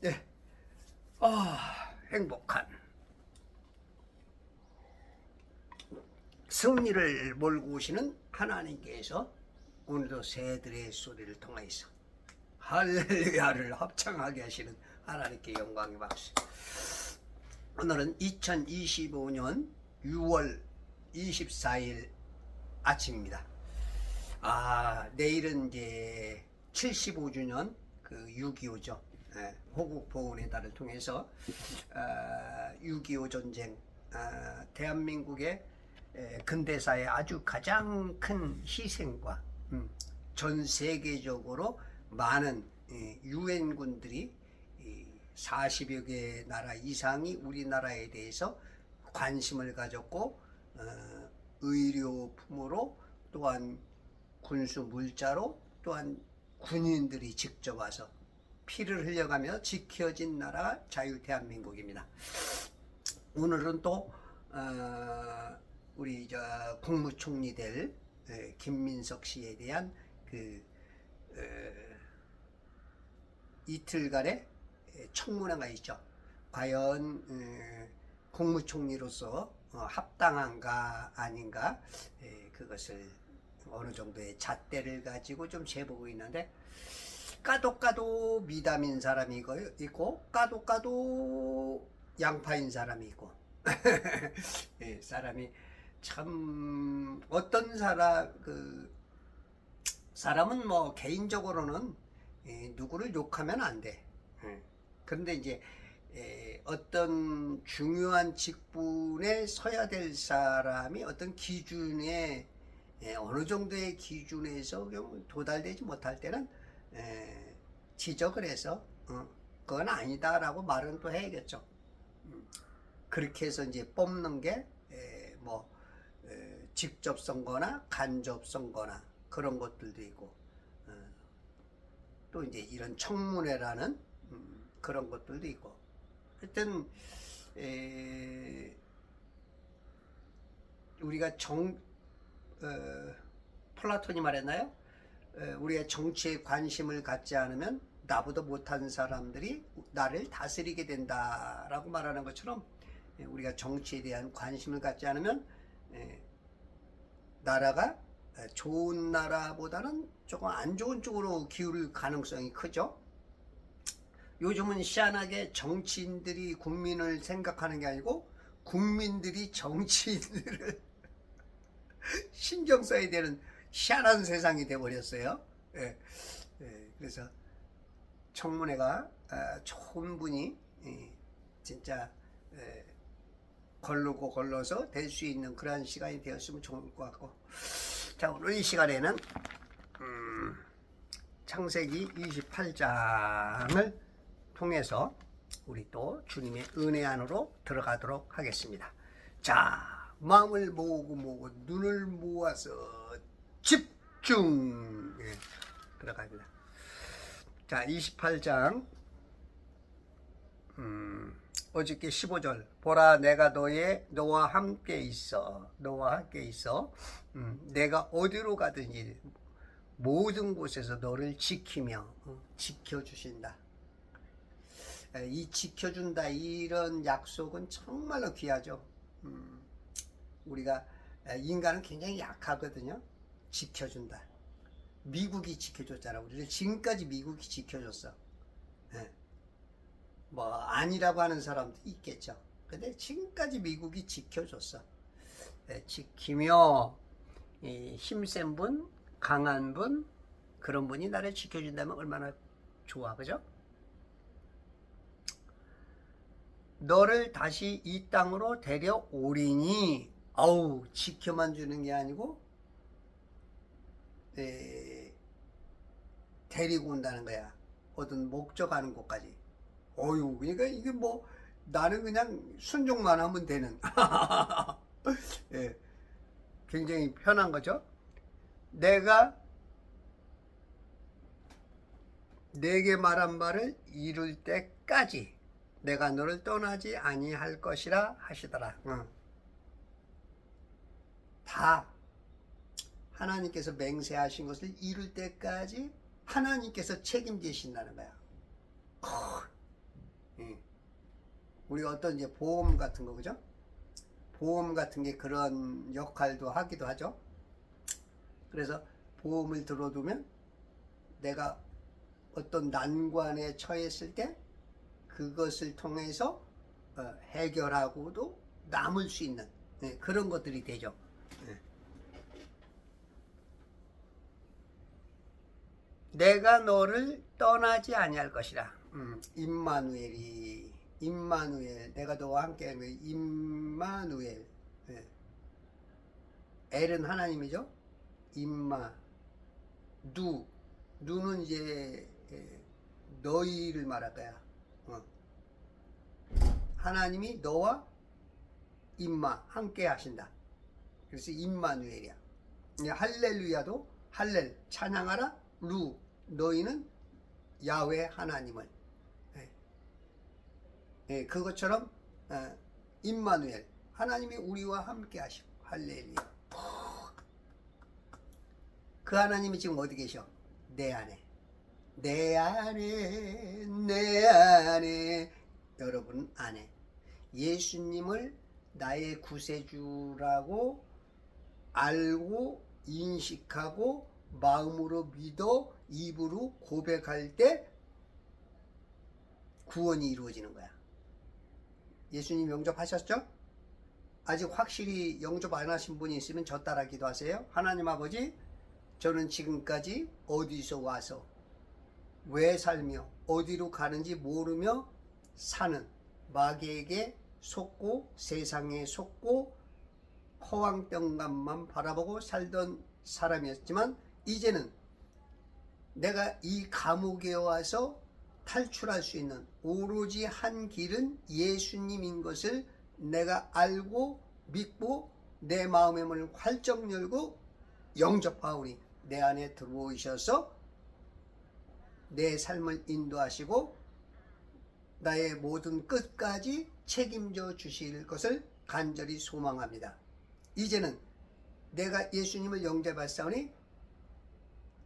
네. 행복한 승리를 몰고 오시는 하나님께서 오늘도 새들의 소리를 통하여서 할렐루야를 합창하게 하시는 하나님께 영광의 박수. 오늘은 2025년 6월 24일 아침입니다. 내일은 이제 75주년 그 6.25죠. 호국보훈의 달을 통해서 6.25 전쟁, 대한민국의 근대사의 아주 가장 큰 희생과 전 세계적으로 많은 유엔군들이 40여 개 나라 이상이 우리나라에 대해서 관심을 가졌고, 의료품으로 또한 군수 물자로 또한 군인들이 직접 와서 피를 흘려가며 지켜진 나라가 자유 대한민국입니다. 오늘은 또 우리 국무총리 될 김민석 씨에 대한 그 이틀간의 청문회가 있죠. 과연 국무총리로서 합당한가 아닌가, 그것을 어느 정도의 잣대를 가지고 좀 재보고 있는데, 까도 미담인 사람이 있고 까도 양파인 사람이 있고 사람이 참 어떤 사람은 뭐 개인적으로는 누구를 욕하면 안 돼. 그런데 이제 어떤 중요한 직분에 서야 될 사람이 어떤 기준에 어느 정도의 기준에서 도달되지 못할 때는 지적을 해서 그건 아니다라고 말은 또 해야겠죠. 그렇게 해서 이제 뽑는 게 직접 선거나 간접 선거나 그런 것들도 있고, 또 이제 이런 청문회라는 그런 것들도 있고, 하여튼 우리가 플라톤이 말했나요? 우리가 정치에 관심을 갖지 않으면 나보다 못한 사람들이 나를 다스리게 된다라고 말하는 것처럼, 우리가 정치에 대한 관심을 갖지 않으면 나라가 좋은 나라보다는 조금 안 좋은 쪽으로 기울을 가능성이 크죠. 요즘은 희한하게 정치인들이 국민을 생각하는 게 아니고 국민들이 정치인들을 신경 써야 되는 희한한 세상이 돼버렸어요. 그래서 청문회가 좋은 분이 진짜 걸러서 될 수 있는 그러한 시간이 되었으면 좋을 것 같고, 자, 오늘 이 시간에는 창세기 28장을 통해서 우리 또 주님의 은혜 안으로 들어가도록 하겠습니다. 자, 마음을 모으고 눈을 모아서 집중 들어갑니다. 자, 28장 어저께 15절, 보라 내가 너와 함께 있어. 내가 어디로 가든지 모든 곳에서 너를 지키며 지켜주신다. 이 지켜준다, 이런 약속은 정말로 귀하죠. 우리가 인간은 굉장히 약하거든요. 지켜준다. 미국이 지켜줬잖아. 우리를 지금까지 미국이 지켜줬어. 뭐 아니라고 하는 사람도 있겠죠. 근데 지금까지 미국이 지켜줬어. 지키며 힘센 분, 강한 분, 그런 분이 나를 지켜준다면 얼마나 좋아, 그죠? 너를 다시 이 땅으로 데려오리니, 지켜만 주는 게 아니고 데리고 온다는 거야. 어떤 목적하는 곳까지. 그러니까 이게 뭐 나는 그냥 순종만 하면 되는 굉장히 편한 거죠. 내가 내게 말한 바를 이룰 때까지 내가 너를 떠나지 아니할 것이라 하시더라. 다 하나님께서 맹세하신 것을 이룰 때까지 하나님께서 책임지신다는 거야. 예. 우리가 어떤 이제 보험 같은 거, 그죠? 보험 같은 게 그런 역할도 하기도 하죠. 그래서 보험을 들어두면 내가 어떤 난관에 처했을 때 그것을 통해서 해결하고도 남을 수 있는 그런 것들이 되죠. 내가 너를 떠나지 아니할 것이라. 임마누엘, 내가 너와 함께 하는 거예요. 임마누엘. 엘은 하나님이죠. 누는 이제 너희를 말할 거야. 하나님이 너와 함께 하신다. 그래서 임마누엘이야. 할렐루야도 할렐 찬양하라. 너희는 야훼 하나님을. 그것처럼 임마누엘 하나님이 우리와 함께 하시고 할렐루야. 그 하나님이 지금 어디 계셔? 내 안에. 여러분 안에 예수님을 나의 구세주라고 알고 인식하고 마음으로 믿어 입으로 고백할 때 구원이 이루어지는 거야. 예수님 영접하셨죠? 아직 확실히 영접 안 하신 분이 있으면 저 따라 기도하세요. 하나님 아버지, 저는 지금까지 어디서 와서 왜 살며 어디로 가는지 모르며 사는 마귀에게 속고 세상에 속고 허황병감만 바라보고 살던 사람이었지만 이제는 내가 이 감옥에 와서 탈출할 수 있는 오로지 한 길은 예수님인 것을 내가 알고 믿고 내 마음의 문을 활짝 열고 영접하오니 내 안에 들어오셔서 내 삶을 인도하시고 나의 모든 끝까지 책임져 주실 것을 간절히 소망합니다. 이제는 내가 예수님을 영접하사오니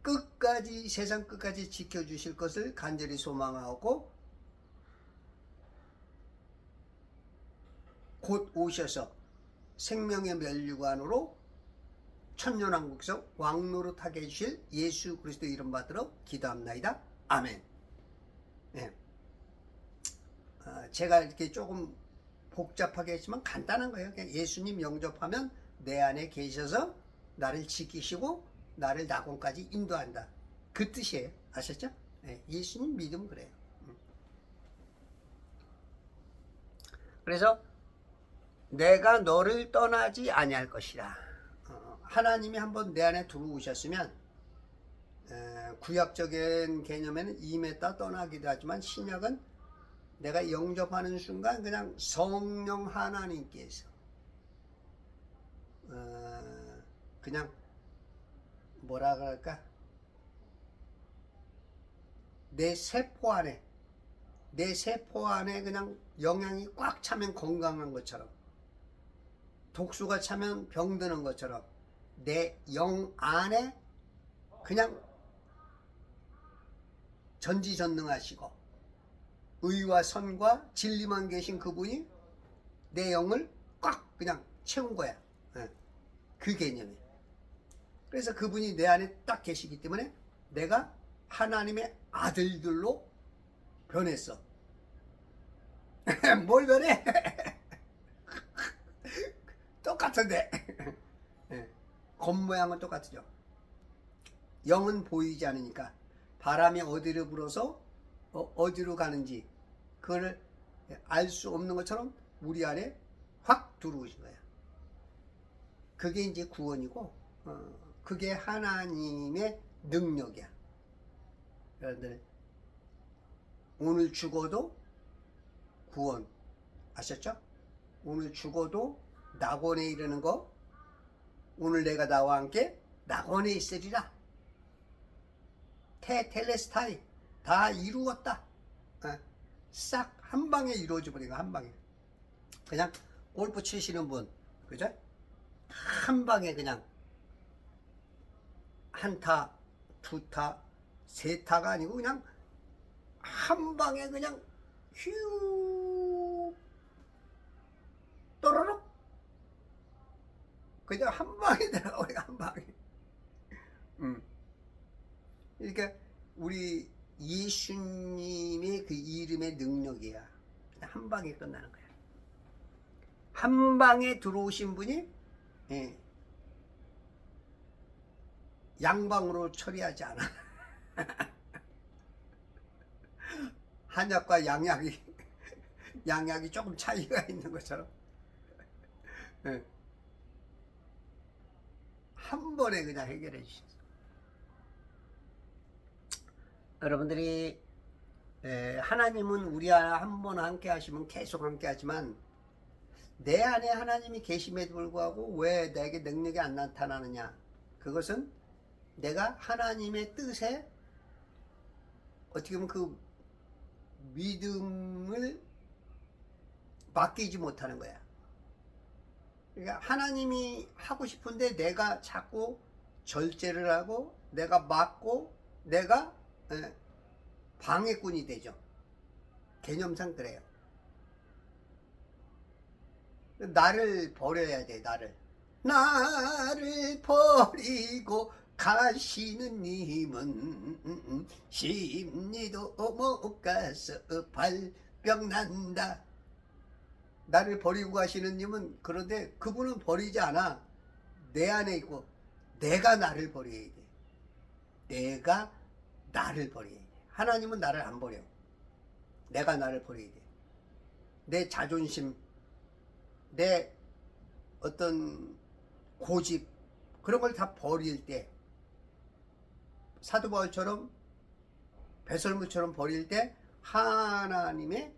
끝까지 세상 끝까지 지켜주실 것을 간절히 소망하고 곧 오셔서 생명의 면류관으로 천년왕국에서 왕노릇하게 해주실 예수 그리스도 이름 받들어 기도합나이다. 아멘. 네. 제가 이렇게 조금 복잡하게 했지만 간단한 거예요. 그냥 예수님 영접하면 내 안에 계셔서 나를 지키시고 나를 낙원까지 인도한다. 그 뜻이에요. 아셨죠? 네. 예수님 믿음 그래요. 그래서 내가 너를 떠나지 아니할 것이라. 하나님이 한번 내 안에 들어오셨으면 구약적인 개념에는 임했다 떠나기도 하지만 신약은 내가 영접하는 순간 그냥 성령 하나님께서 그냥 뭐라 그럴까, 내 세포 안에 그냥 영양이 꽉 차면 건강한 것처럼, 독소가 차면 병드는 것처럼 내 영 안에 그냥 전지전능하시고 의와 선과 진리만 계신 그분이 내 영을 꽉 그냥 채운 거야. 그 개념이에요. 그래서 그분이 내 안에 딱 계시기 때문에 내가 하나님의 아들들로 변했어. 뭘 변해? 똑같은데. 겉모양은 똑같죠. 영은 보이지 않으니까 바람이 어디로 불어서 어디로 가는지 그걸 알 수 없는 것처럼 우리 안에 확 들어오신 거야. 그게 이제 구원이고 그게 하나님의 능력이야. 여러분들 오늘 죽어도 구원 아셨죠? 오늘 죽어도 낙원에 이르는 거, 오늘 내가 나와 함께 낙원에 있으리라. 테텔레스타이 다 이루었다. 싹 한 방에 이루어져 버린 거, 한 방에. 그냥 골프 치시는 분, 그죠? 한 방에 그냥 한 타, 두 타, 세 타가 아니고 그냥 한 방에 그냥 휴 또르륵 그냥 한 방에 들어가. 한 방에. 그러니까 우리 예수님의 그 이름의 능력이야. 한 방에 끝나는 거야. 한 방에 들어오신 분이 양방으로 처리하지 않아. 한약과 양약이 조금 차이가 있는 것처럼 한 번에 그냥 해결해 주셨어. 여러분들이 하나님은 우리와 한 번 함께 하시면 계속 함께 하지만 내 안에 하나님이 계심에도 불구하고 왜 내게 능력이 안 나타나느냐? 그것은 내가 하나님의 뜻에 어떻게 보면 그 믿음을 맡기지 못하는 거야. 그러니까 하나님이 하고 싶은데 내가 자꾸 절제를 하고 내가 막고 내가 방해꾼이 되죠. 개념상 그래요. 나를 버려야 돼. 나를 버리고 가시는 님은 심리도 못 가서 발병난다. 나를 버리고 가시는 님은 그런데 그분은 버리지 않아. 내 안에 있고 내가 나를 버려야 돼. 내가 나를 버려야 돼. 하나님은 나를 안 버려. 내가 나를 버려야 돼. 내 자존심, 내 어떤 고집 그런 걸 다 버릴 때 사도 바울처럼 배설물처럼 버릴 때 하나님의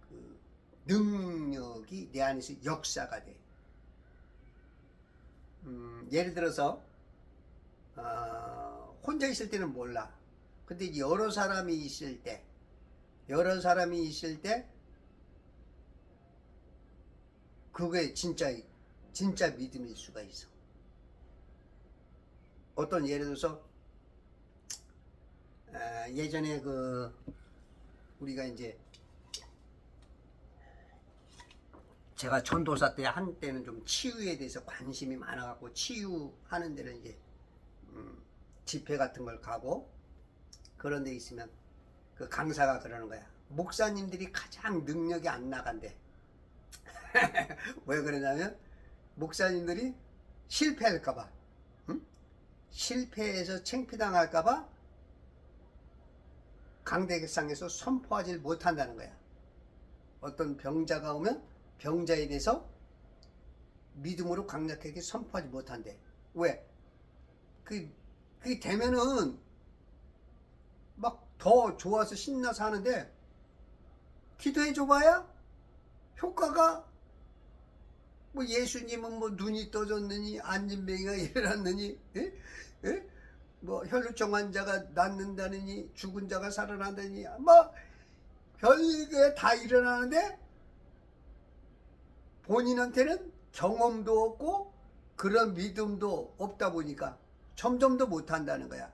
그 능력이 내 안에서 역사가 돼. 예를 들어서 혼자 있을 때는 몰라. 근데 여러 사람이 있을 때 그게 진짜 믿음일 수가 있어. 어떤 예를 들어서 예전에 그 우리가 이제 제가 전도사 때 한때는 좀 치유에 대해서 관심이 많아갖고 치유하는 데는 이제 집회 같은 걸 가고 그런 데 있으면 그 강사가 그러는 거야. 목사님들이 가장 능력이 안 나간대. 왜 그러냐면 목사님들이 실패할까봐, 실패해서 창피당할까봐 강대상에서 선포하지 못한다는 거야. 어떤 병자가 오면 병자에 대해서 믿음으로 강력하게 선포하지 못한대. 왜? 그게 되면은 막 더 좋아서 신나서 하는데 기도해 줘봐야 효과가 뭐 예수님은 뭐 눈이 떠졌느니 안진뱅이가 일어났느니 뭐 혈루증 환자가 낫는다느니 죽은 자가 살아난다느니 뭐 별게 다 일어나는데 본인한테는 경험도 없고 그런 믿음도 없다 보니까 점점 더 못한다는 거야.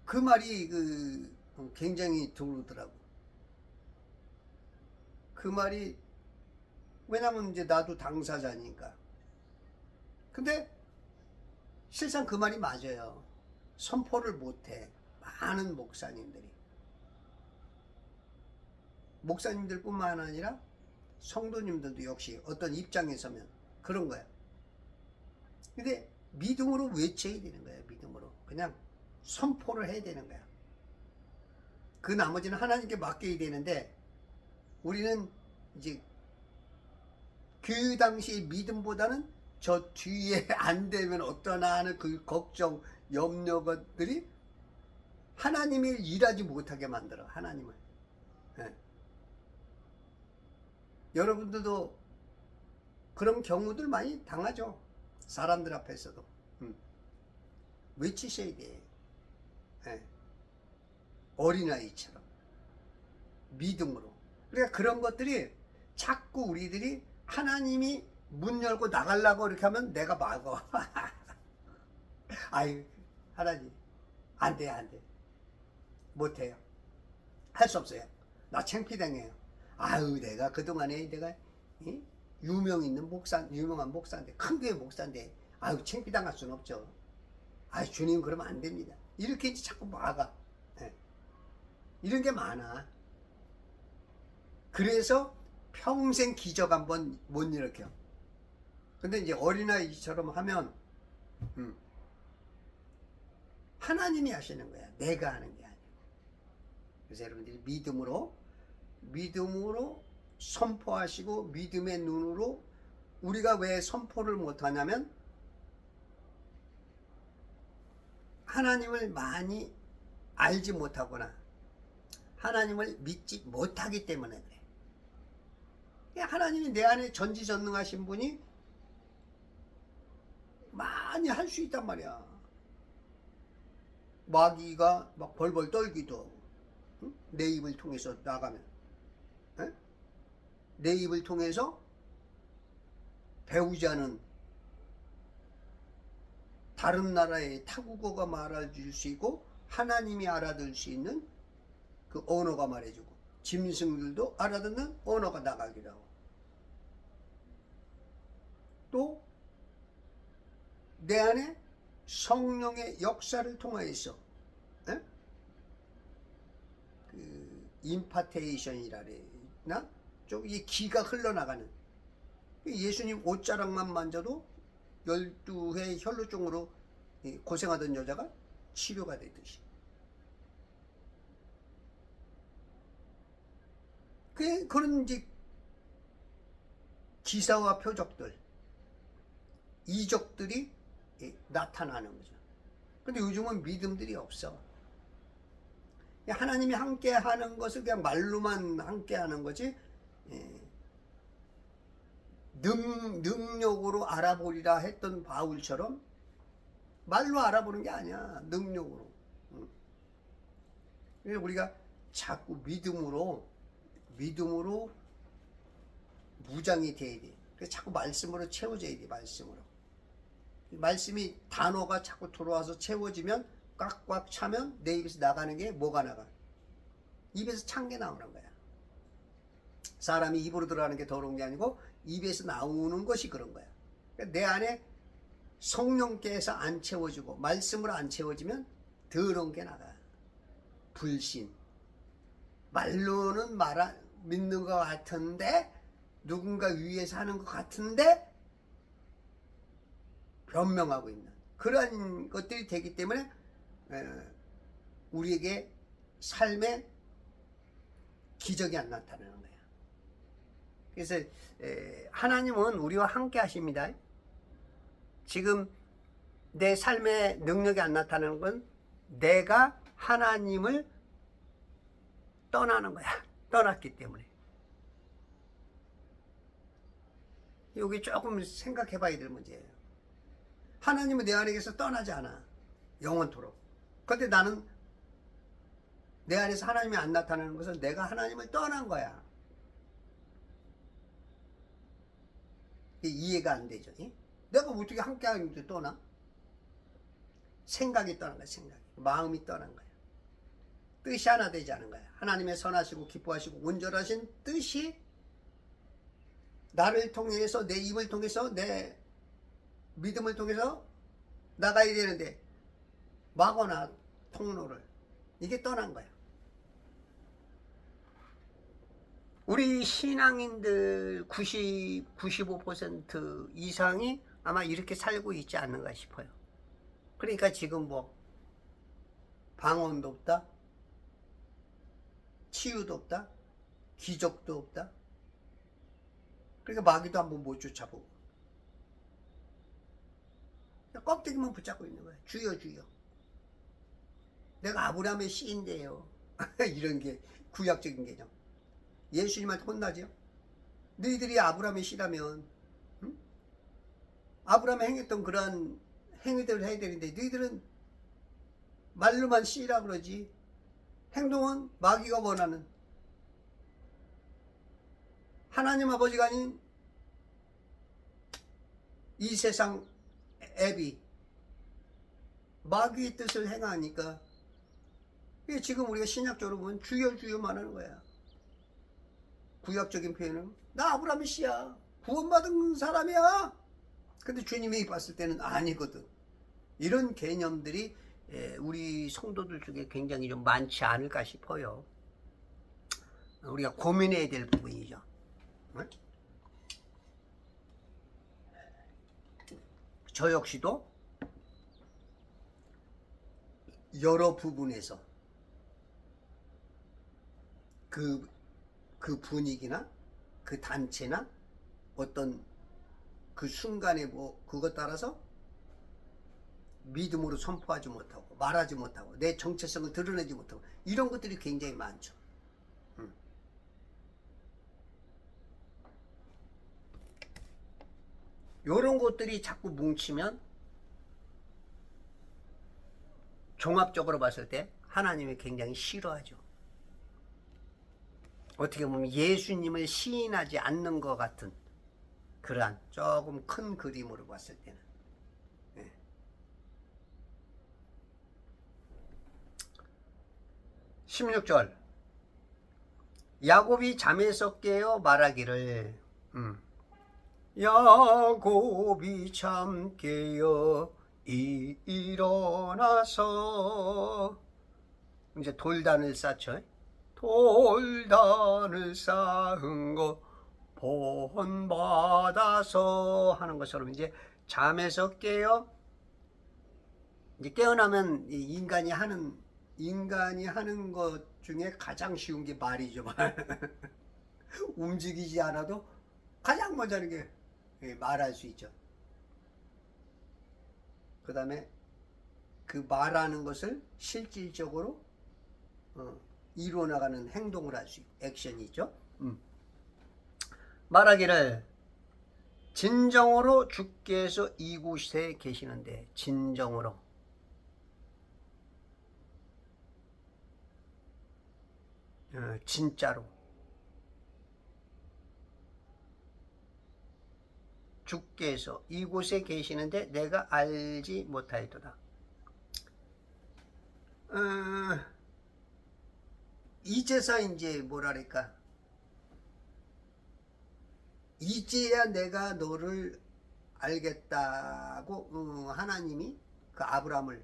그 말이 굉장히 들어오더라고. 그 말이 왜냐면 이제 나도 당사자니까. 근데 실상 그 말이 맞아요. 선포를 못해. 많은 목사님들뿐만 아니라 성도님들도 역시 어떤 입장에 서면 그런 거야. 근데 믿음으로 외쳐야 되는 거야. 믿음으로 그냥 선포를 해야 되는 거야. 그 나머지는 하나님께 맡겨야 되는데 우리는 이제 그 당시 믿음보다는 저 뒤에 안 되면 어떠나 하는 그 걱정, 염려것들이 하나님이 일하지 못하게 만들어. 하나님을. 여러분들도 그런 경우들 많이 당하죠. 사람들 앞에서도. 외치셔야 돼. 어린아이처럼. 믿음으로. 그러니까 그런 것들이 자꾸 우리들이 하나님이 문 열고 나가려고 이렇게 하면 내가 막어. 아유, 하나님. 안 돼. 못해요. 할 수 없어요. 나 창피당해요. 아유, 내가 그동안에 내가 유명한 목사인데, 큰 교회 목사인데, 아유, 창피당할 수는 없죠. 아유, 주님 그러면 안 됩니다. 이렇게 이제 자꾸 막아. 네. 이런 게 많아. 그래서 평생 기적 한번 못 일으켜. 근데 이제 어린아이처럼 하면 하나님이 하시는 거야. 내가 하는 게 아니야. 그래서 여러분들이 믿음으로 선포하시고 믿음의 눈으로, 우리가 왜 선포를 못하냐면 하나님을 많이 알지 못하거나 하나님을 믿지 못하기 때문에 그래. 하나님이 내 안에 전지전능하신 분이 많이 할 수 있단 말이야. 마귀가 막 벌벌 떨기도 하고, 응? 내 입을 통해서 나가면, 응? 내 입을 통해서 배우지 않은 다른 나라의 타국어가 말해줄 수 있고 하나님이 알아들 수 있는 그 언어가 말해주고, 짐승들도 알아듣는 언어가 나가기도 하고, 또 내 안에 성령의 역사를 통하여서 그 임파테이션이라나 좀 이 기가 흘러나가는, 예수님 옷자락만 만져도 12회 혈루증으로 고생하던 여자가 치료가 되듯이, 그런 이제 기사와 표적들, 이적들이 나타나는 거죠. 근데 요즘은 믿음들이 없어. 하나님이 함께 하는 것을 그냥 말로만 함께 하는 거지, 능력으로 알아보리라 했던 바울처럼 말로 알아보는 게 아니야. 능력으로. 그래서 우리가 자꾸 믿음으로 무장이 돼야 돼. 그래서 자꾸 말씀으로 채워져야 돼. 말씀이 단어가 자꾸 들어와서 채워지면, 꽉꽉 차면 내 입에서 나가는 게 뭐가 나가? 입에서 찬 게 나오는 거야. 사람이 입으로 들어가는 게 더러운 게 아니고 입에서 나오는 것이 그런 거야. 그러니까 내 안에 성령께서 안 채워지고 말씀으로 안 채워지면 더러운 게 나가. 불신. 말로는 믿는 것 같은데, 누군가 위에서 하는 것 같은데 변명하고 있는 그러한 것들이 되기 때문에 우리에게 삶에 기적이 안 나타나는 거야. 그래서 하나님은 우리와 함께 하십니다. 지금 내 삶에 능력이 안 나타나는 건 내가 하나님을 떠나는 거야. 떠났기 때문에. 여기 조금 생각해 봐야 될 문제예요. 하나님은 내 안에서 떠나지 않아. 영원토록. 그런데 나는 내 안에서 하나님이 안 나타나는 것은 내가 하나님을 떠난 거야. 이해가 안 되죠. 내가 어떻게 함께 하는데 떠나? 생각이 떠난 거야. 마음이 떠난 거야. 뜻이 하나 되지 않은 거야. 하나님의 선하시고 기뻐하시고 온전하신 뜻이 나를 통해서, 내 입을 통해서, 내 믿음을 통해서 나가야 되는데 막거나 통로를, 이게 떠난 거야. 우리 신앙인들 95% 이상이 아마 이렇게 살고 있지 않는가 싶어요. 그러니까 지금 뭐 방언도 없다, 치유도 없다, 기적도 없다. 그러니까 마귀도 한번 못 쫓아보고 껍데기만 붙잡고 있는 거야. 주여 주여, 내가 아브라함의 씨인데요. 이런 게 구약적인 개념. 예수님한테 혼나죠. 너희들이 아브라함의 씨라면 아브라함이 행했던 그러한 행위들을 해야 되는데 너희들은 말로만 씨라 그러지 행동은 마귀가 원하는, 하나님 아버지가 아닌 이 세상 앱이 마귀의 뜻을 행하니까 이게 지금 우리가 신약적으로 보면 주여 주여만 하는 거야. 구약적인 표현은 나 아브라함의 씨야, 구원받은 사람이야. 근데 주님이 봤을 때는 아니거든. 이런 개념들이 우리 성도들 중에 굉장히 좀 많지 않을까 싶어요. 우리가 고민해야 될 부분이죠. 네? 저 역시도 여러 부분에서 그 분위기나 그 단체나 어떤 그 순간에 뭐 그것 따라서 믿음으로 선포하지 못하고 말하지 못하고 내 정체성을 드러내지 못하고 이런 것들이 굉장히 많죠. 이런 것들이 자꾸 뭉치면 종합적으로 봤을 때 하나님이 굉장히 싫어하죠. 어떻게 보면 예수님을 시인하지 않는 것 같은 그러한 조금 큰 그림으로 봤을 때는. 네. 16절 야곱이 잠에서 깨어 말하기를 야곱이 잠 깨어 일어나서 이제 돌단을 쌓죠. 돌단을 쌓은 거 본받아서 하는 것처럼 이제 잠에서 깨어 이제 깨어나면 인간이 하는 것 중에 가장 쉬운 게 말이죠. 말. 움직이지 않아도 가장 먼저 하는 게 말할 수 있죠. 그 다음에 그 말하는 것을 실질적으로 이루어 나가는 행동을 할 수 있고 액션이 있죠. 말하기를 진정으로 주께서 이곳에 계시는데 진정으로 진짜로 주께서 이곳에 계시는데 내가 알지 못하였도다. 이제서 이제 뭐랄까 이제야 내가 너를 알겠다고 하나님이 그 아브라함을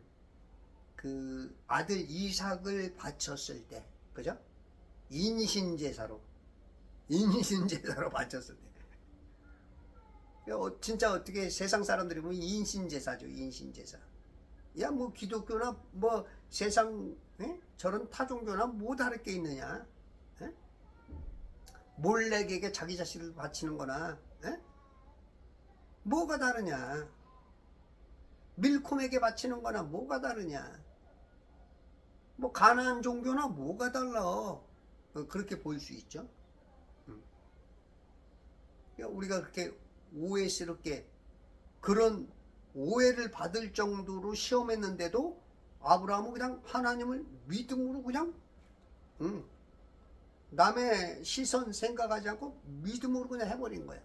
그 아들 이삭을 바쳤을 때, 그죠? 인신제사로 바쳤을 때. 진짜 어떻게 세상 사람들이 보면 인신제사죠. 인신제사. 야, 뭐 기독교나 뭐 세상 저런 타종교나 뭐 다를 게 있느냐? 몰래에게 자기 자신을 바치는 거나 뭐가 다르냐? 밀콤에게 바치는 거나 뭐가 다르냐? 뭐 가나안 종교나 뭐가 달라? 그렇게 보일 수 있죠. 우리가 그렇게 오해스럽게 그런 오해를 받을 정도로 시험했는데도 아브라함은 그냥 하나님을 믿음으로 그냥 남의 시선 생각하지 않고 믿음으로 그냥 해버린 거야.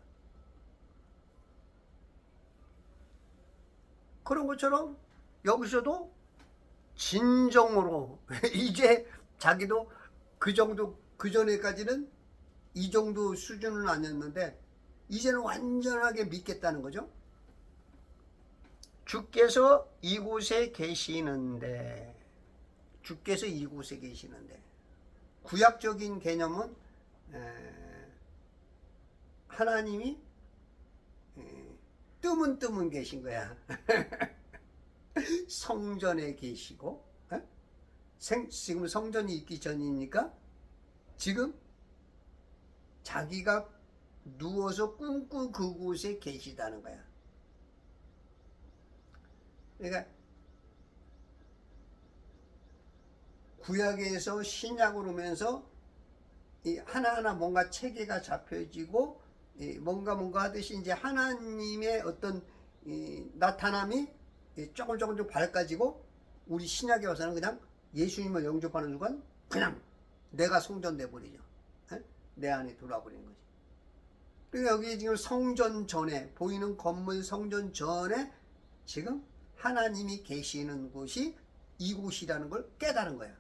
그런 것처럼 여기서도 진정으로 이제 자기도 그 정도 그 전에까지는 이 정도 수준은 아니었는데 이제는 완전하게 믿겠다는 거죠. 주께서 이곳에 계시는데 구약적인 개념은 하나님이 뜨문 계신 거야. 성전에 계시고 지금 성전이 있기 전이니까 지금 자기가 누워서 꿈꾸 그곳에 계시다는 거야. 그러니까 구약에서 신약으로 오면서 이 하나하나 뭔가 체계가 잡혀지고 뭔가 하듯이 이제 하나님의 어떤 나타남이 조금 밝아지고 우리 신약에 와서는 그냥 예수님을 영접하는 순간 그냥 내가 성전돼 버리죠. 내 안에 들어와 버리는 거지. 그러니까 여기 지금 성전 전에 보이는 건물 성전 전에 지금 하나님이 계시는 곳이 이곳이라는 걸 깨달은 거야.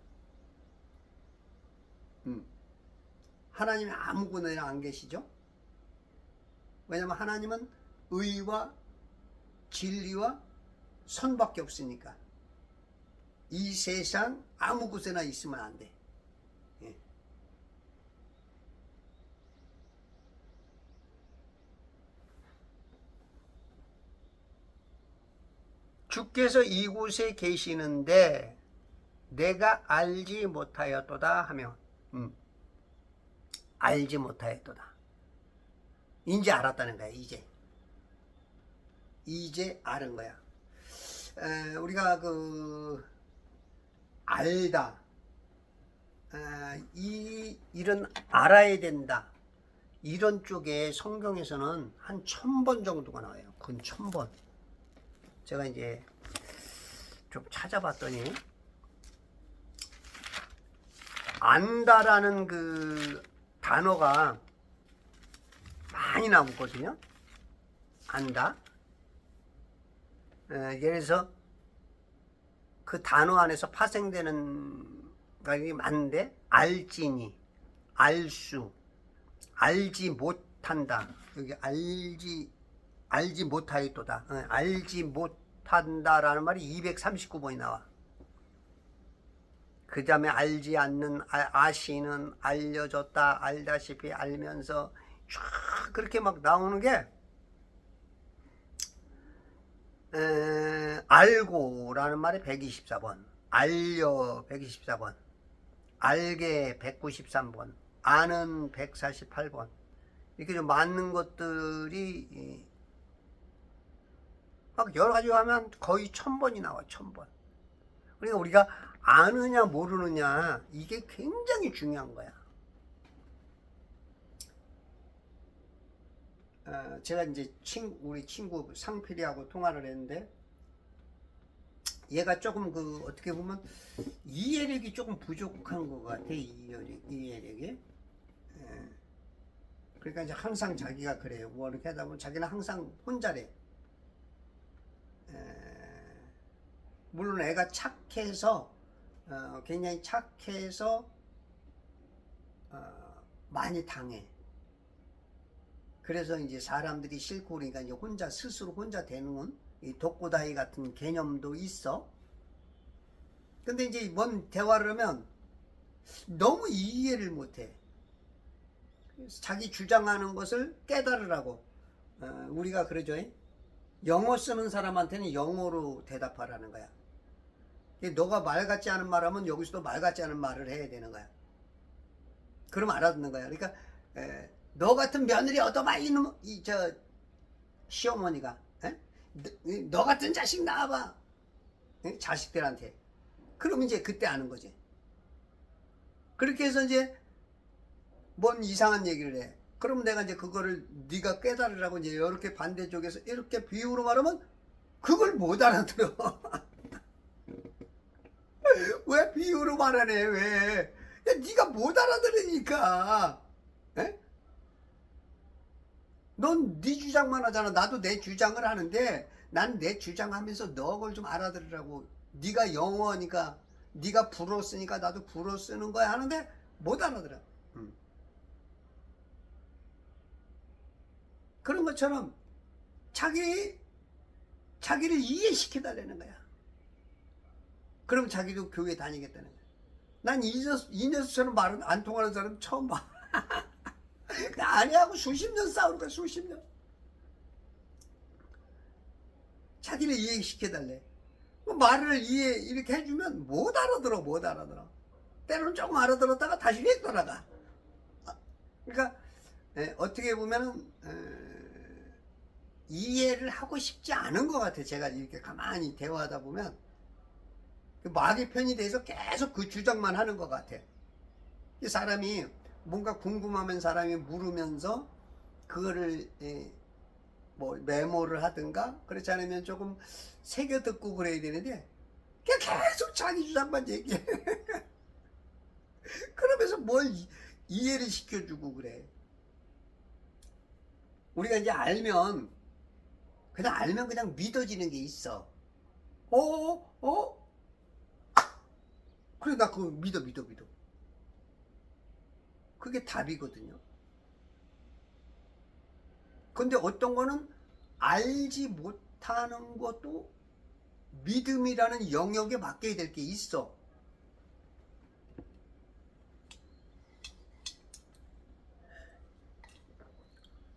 하나님이 아무 곳에나 안 계시죠? 왜냐면 하나님은 의와 진리와 선밖에 없으니까 이 세상 아무 곳에나 있으면 안 돼. 예. 주께서 이곳에 계시는데 내가 알지 못하였도다 하며 알지 못하였도다. 이제 알았다는 거야. 이제 알은 거야. 우리가 알다, 이런 알아야 된다, 이런 쪽에 성경에서는 한 1000번 정도가 나와요. 근 1000번. 제가 이제 좀 찾아봤더니 안다라는 그 단어가 많이 나오거든요. 안다. 예를 들어서 그 단어 안에서 파생되는 것이 많은데, 알지니, 알수, 알지 못한다. 여기 알지 못하였도다. 알지 못한다라는 말이 239번이 나와. 그 다음에 알지 않는, 아시는, 알려졌다, 알다시피, 알면서 쫙 그렇게 막 나오는 게 알고라는 말이 124번, 알려 124번, 알게 193번, 아는 148번, 이렇게 좀 맞는 것들이 막 여러 가지 하면 거의 1000번이 나와. 1000번. 그러니까 우리가 아느냐 모르느냐, 이게 굉장히 중요한 거야. 제가 이제 우리 친구 상필이하고 통화를 했는데, 얘가 조금 어떻게 보면 이해력이 조금 부족한 것 같아. 이해력이. 그러니까 이제 항상 자기가 그래요. 뭐 이렇게 하다 보면 자기는 항상 혼자래. 물론 애가 착해서, 굉장히 착해서 많이 당해. 그래서 이제 사람들이 싫고 그러니까 이제 스스로 혼자 되는 이 독고다이 같은 개념도 있어. 근데 이제 뭔 대화를 하면 너무 이해를 못해. 자기 주장하는 것을 깨달으라고. 우리가 그러죠. 영어 쓰는 사람한테는 영어로 대답하라는 거야. 너가 말 같지 않은 말 하면 여기서도 말 같지 않은 말을 해야 되는 거야. 그럼 알아듣는 거야. 그러니까 너 같은 며느리 얻어봐, 시어머니가. 너 같은 자식 낳아봐. 자식들한테. 그럼 이제 그때 아는 거지. 그렇게 해서 이제 뭔 이상한 얘기를 해. 그럼 내가 이제 그거를 네가 깨달으라고 이제 이렇게 반대쪽에서 이렇게 비유로 말하면 그걸 못 알아들어. 왜 비유로 말하네, 왜? 야, 네가 못 알아들으니까. 넌 네 주장만 하잖아. 나도 내 주장을 하는데 난 내 주장하면서 너 그걸 좀 알아들으라고. 네가 영어니까, 네가 불어 쓰니까 나도 불어 쓰는 거야 하는데 못 알아들어. 그런 것처럼 자기를 이해시켜달라는 거야. 그럼 자기도 교회 다니겠다는 거야. 난 이 녀석처럼 말은 안 통하는 사람 처음 봐. 나 아니하고 수십 년 싸우는 거야. 수십 년. 자기를 이해시켜달래. 말을 이렇게 해주면 못 알아들어. 때로는 조금 알아들었다가 다시 휙 돌아가. 그러니까 어떻게 보면은 이해를 하고 싶지 않은 것 같아. 제가 이렇게 가만히 대화하다 보면 마귀 편이 돼서 계속 그 주장만 하는 것 같아. 이 사람이 뭔가 궁금하면 사람이 물으면서 그거를 뭐 메모를 하든가, 그렇지 않으면 조금 새겨 듣고 그래야 되는데 계속 자기 주장만 얘기해. 그러면서 뭘 이해를 시켜주고 그래. 우리가 이제 알면 그냥 믿어지는 게 있어. 그래, 나 그거 믿어. 그게 답이거든요. 근데 어떤 거는 알지 못하는 것도 믿음이라는 영역에 맡겨야 될 게 있어.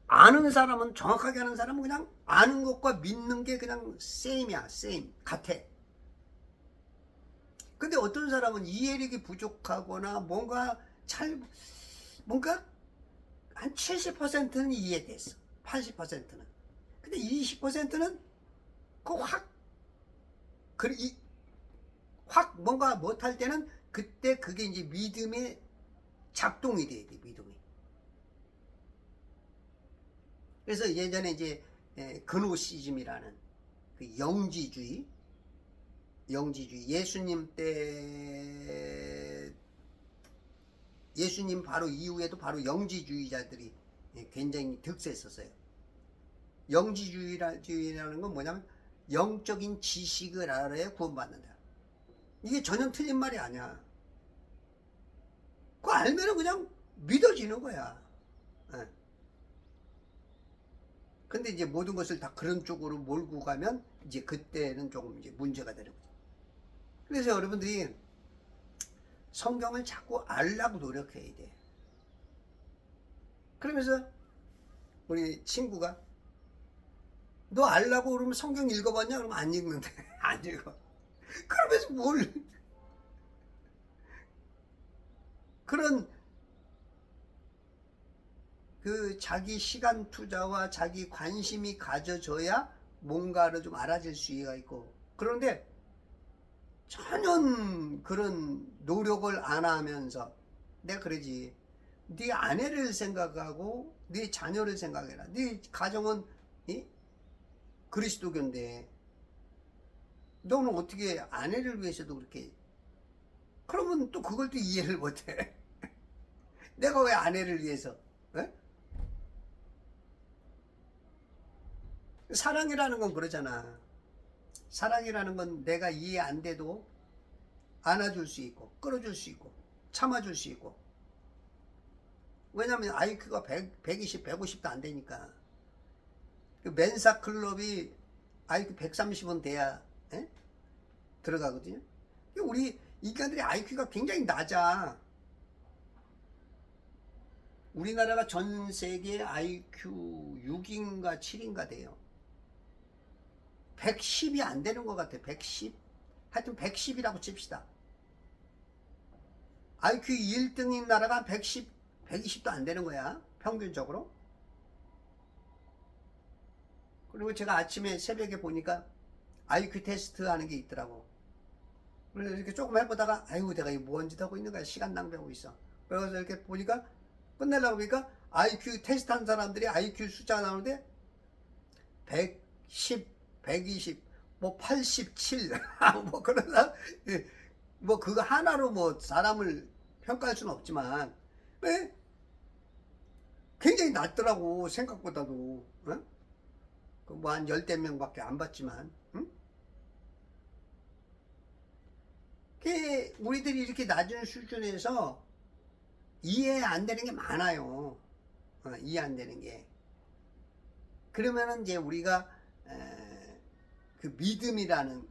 아는 사람은, 정확하게 아는 사람은 그냥 아는 것과 믿는 게 그냥 세임이야. 세임. 같아. 근데 어떤 사람은 이해력이 부족하거나 뭔가 한 70%는 이해됐어. 80%는. 근데 20%는 확 뭔가 못할 때는 그때 그게 이제 믿음의 작동이 돼야 돼, 믿음이. 그래서 예전에 이제 그노시즘이라는 그 영지주의 예수님 바로 이후에도 바로 영지주의자들이 굉장히 득세했었어요. 영지주의라는 건 뭐냐면 영적인 지식을 알아야 구원받는다. 이게 전혀 틀린 말이 아니야. 그거 알면은 그냥 믿어지는 거야. 근데 이제 모든 것을 다 그런 쪽으로 몰고 가면 이제 그때는 조금 이제 문제가 되는 거죠. 그래서 여러분들이 성경을 자꾸 알라고 노력해야 돼. 그러면서 우리 친구가 너 알라고 그러면 성경 읽어봤냐? 그러면 안 읽는데. 안 읽어. 그러면서 그런 그 자기 시간 투자와 자기 관심이 가져져야 뭔가를 좀 알아질 수가 있고, 그런데 전혀 그런 노력을 안 하면서 내가 그러지, 네 아내를 생각하고 네 자녀를 생각해라. 네 가정은 그리스도교인데 너는 어떻게 아내를 위해서도 그렇게, 그러면 또 그걸 또 이해를 못해. 내가 왜 아내를 위해서? 에? 사랑이라는 건 그러잖아. 사랑이라는 건 내가 이해 안 돼도 안아줄 수 있고 끌어줄 수 있고 참아줄 수 있고. 왜냐면 IQ가 120, 150도 안 되니까. 그 멘사 클럽이 IQ 130은 돼야 들어가거든요. 우리 인간들의 IQ가 굉장히 낮아. 우리나라가 전 세계 IQ 6인가 7인가 돼요. 110이 안 되는 것 같아. 110. 하여튼 110이라고 칩시다. IQ 1등인 나라가 110, 120도 안 되는 거야. 평균적으로. 그리고 제가 아침에 새벽에 보니까 IQ 테스트 하는 게 있더라고. 그래서 이렇게 조금 해보다가 아이고 내가 이거 뭔 짓 하고 있는 거야. 시간 낭비하고 있어. 그래서 이렇게 보니까 끝내려고 보니까 IQ 테스트 한 사람들이 IQ 숫자가 나오는데 110, 120, 뭐 87, 뭐 그러나 뭐 그거 하나로 뭐 사람을 평가할 수는 없지만 왜 굉장히 낮더라고 생각보다도. 뭐 한 10대 명밖에 안 받지만. 우리들이 이렇게 낮은 수준에서 이해 안 되는 게 많아요. 이해 안 되는 게. 그러면은 이제 우리가 그 믿음이라는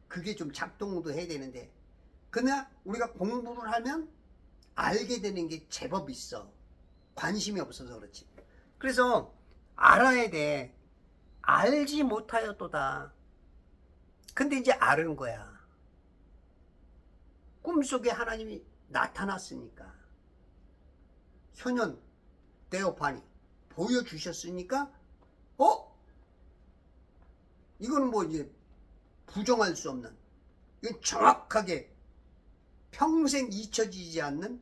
그게 좀 작동도 해야 되는데, 그러나 우리가 공부를 하면 알게 되는 게 제법 있어. 관심이 없어서 그렇지. 그래서 알아야 돼. 알지 못하였도다. 근데 이제 아는 거야. 꿈속에 하나님이 나타났으니까, 현현 데오파니 보여주셨으니까 이거는 뭐 이제 부정할 수 없는, 이건 정확하게 평생 잊혀지지 않는.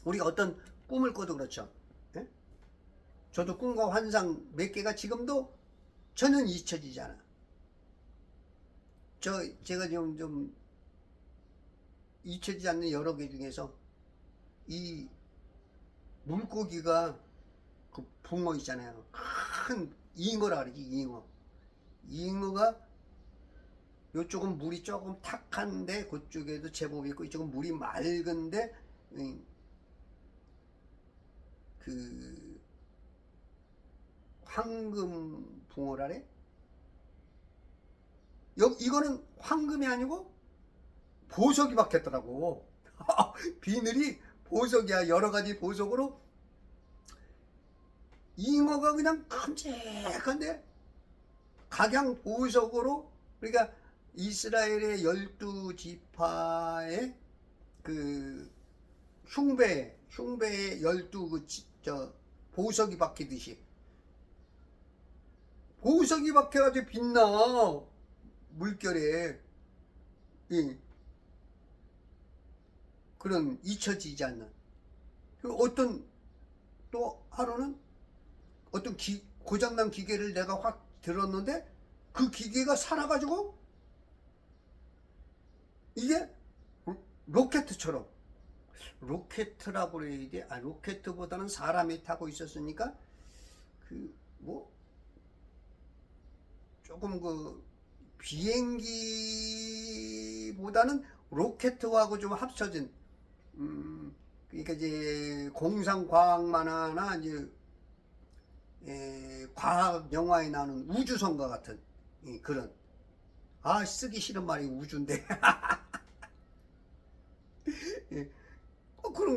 우리가 어떤 꿈을 꿔도 그렇죠. 예? 저도 꿈과 환상 몇 개가 지금도 전혀 잊혀지지 않아. 제가 좀 잊혀지지 않는 여러 개 중에서 이 물고기가 그 붕어 있잖아요. 큰 잉어라 그러지. 잉어가 이쪽은 물이 조금 탁한데 그쪽에도 제법 있고, 이쪽은 물이 맑은데 그 황금 붕어라래? 이거는 황금이 아니고 보석이 박혔더라고. 비늘이 보석이야. 여러 가지 보석으로 잉어가 그냥 큼직한데 각양 보석으로, 그러니까 이스라엘의 12지파의 그 흉배에 12 보석이 박히듯이 보석이 박혀가지고 빛나 물결에. 예. 그런 잊혀지지 않는. 어떤 또 하루는 어떤 고장난 기계를 내가 확 들었는데 그 기계가 살아가지고 이게 로켓처럼, 로켓이라고 그래야 돼. 로켓보다는 사람이 타고 있었으니까 그 뭐 조금 그 비행기보다는 로켓하고 좀 합쳐진, 그러니까 이제 공상과학만화나 이제 과학 영화에 나오는 우주선과 같은 그런, 쓰기 싫은 말이 우주인데 예.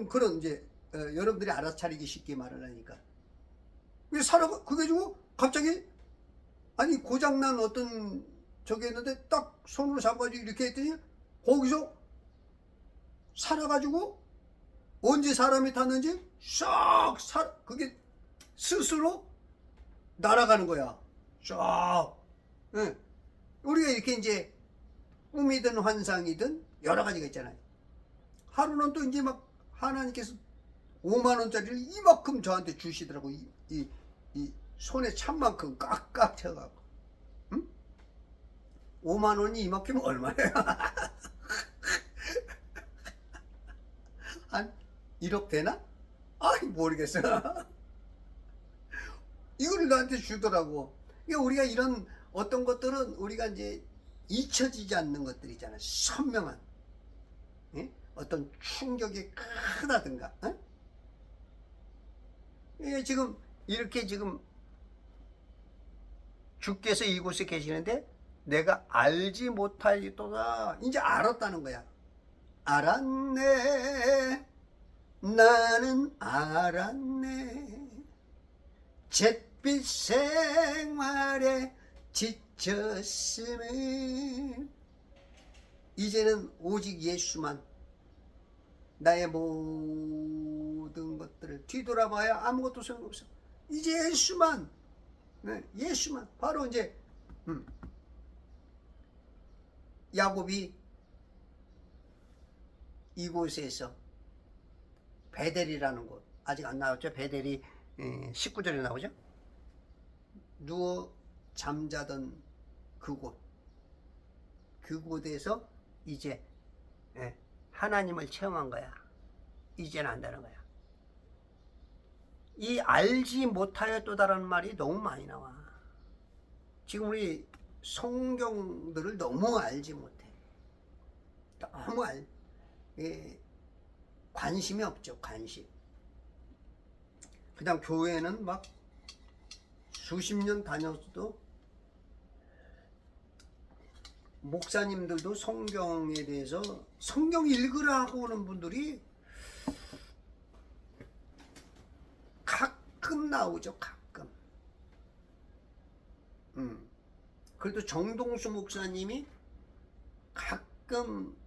그런 이제 여러분들이 알아차리기 쉽게 말을 하니까 왜 그게 주고 갑자기 아니 고장난 어떤 저기 했는데 딱 손으로 잡아가지고 이렇게 했더니 거기서 살아가지고 언제 사람이 탔는지 그게 스스로 날아가는 거야. 쫙. 예. 우리가 이렇게 이제 꿈이든 환상이든 여러 가지가 있잖아요. 하루는 또 이제 막 하나님께서 5만 원짜리를 이만큼 저한테 주시더라고. 이 손에 찬만큼 깍깍 쳐갖고. 응? 5만 원이 이만큼 얼마야? 한 1억 되나? 모르겠어. 이걸 나한테 주더라고. 그러니까 우리가 이런 어떤 것들은 우리가 이제 잊혀지지 않는 것들이잖아. 선명한. 예? 어떤 충격이 크다든가. 예, 지금 이렇게 지금 주께서 이곳에 계시는데 내가 알지 못하리도다. 이제 알았다는 거야. 알았네. 나는 알았네. 잿빛 생활에 지쳤음을. 이제는 오직 예수만, 나의 모든 것들을 뒤돌아봐야 아무것도 소용없어. 이제 예수만, 예수만. 바로 이제 야곱이 이곳에서 베델이라는 곳, 아직 안 나왔죠. 베델이 19절에 나오죠. 누워 잠자던 그곳에서 이제 하나님을 체험한 거야. 이제는 안다는 거야. 이 알지 못하였도다라는 말이 너무 많이 나와. 지금 우리 성경들을 너무 알지 못해. 너무 관심이 없죠. 관심. 그냥 교회는 막 수십 년 다녔어도 목사님들도 성경에 대해서 성경 읽으라고 하는 분들이 가끔 나오죠. 가끔. 그래도 정동수 목사님이 가끔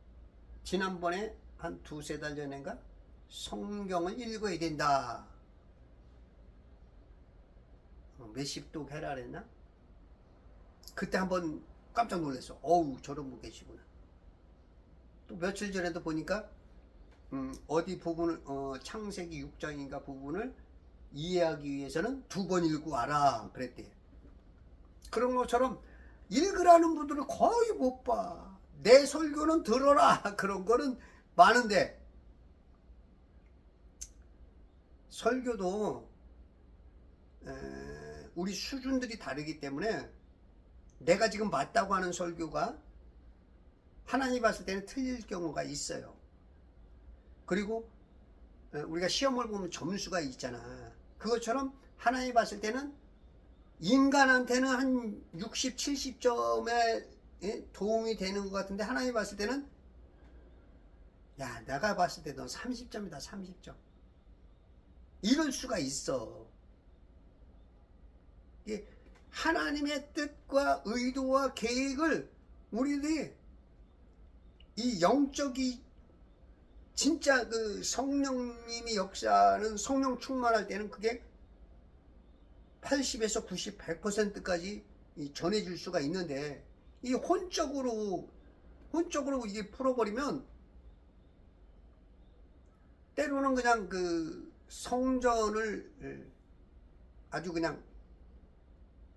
지난번에 한 두세 달 전인가 성경을 읽어야 된다. 몇십 독 해라 그랬나? 그때 한번 깜짝 놀랐어. 어우, 저런 분 계시구나. 또 며칠 전에도 보니까 어디 부분을 창세기 6장인가 부분을 이해하기 위해서는 2번 읽고 와라 그랬대. 그런 것처럼 읽으라는 분들을 거의 못 봐. 내 설교는 들어라 그런 거는 많은데, 설교도 우리 수준들이 다르기 때문에 내가 지금 맞다고 하는 설교가 하나님 봤을 때는 틀릴 경우가 있어요. 그리고 우리가 시험을 보면 점수가 있잖아. 그것처럼 하나님이 봤을 때는 인간한테는 한 60, 70점에 도움이 되는 것 같은데 하나님이 봤을 때는 야, 내가 봤을 때 넌 30점이다, 30점. 이럴 수가 있어. 이게 하나님의 뜻과 의도와 계획을 우리들이 이 영적이 진짜 그 성령님이 역사하는 성령 충만할 때는 그게 80에서 90, 100%까지 전해질 수가 있는데 이 혼적으로 이게 풀어버리면 때로는 그냥 그 성전을 아주 그냥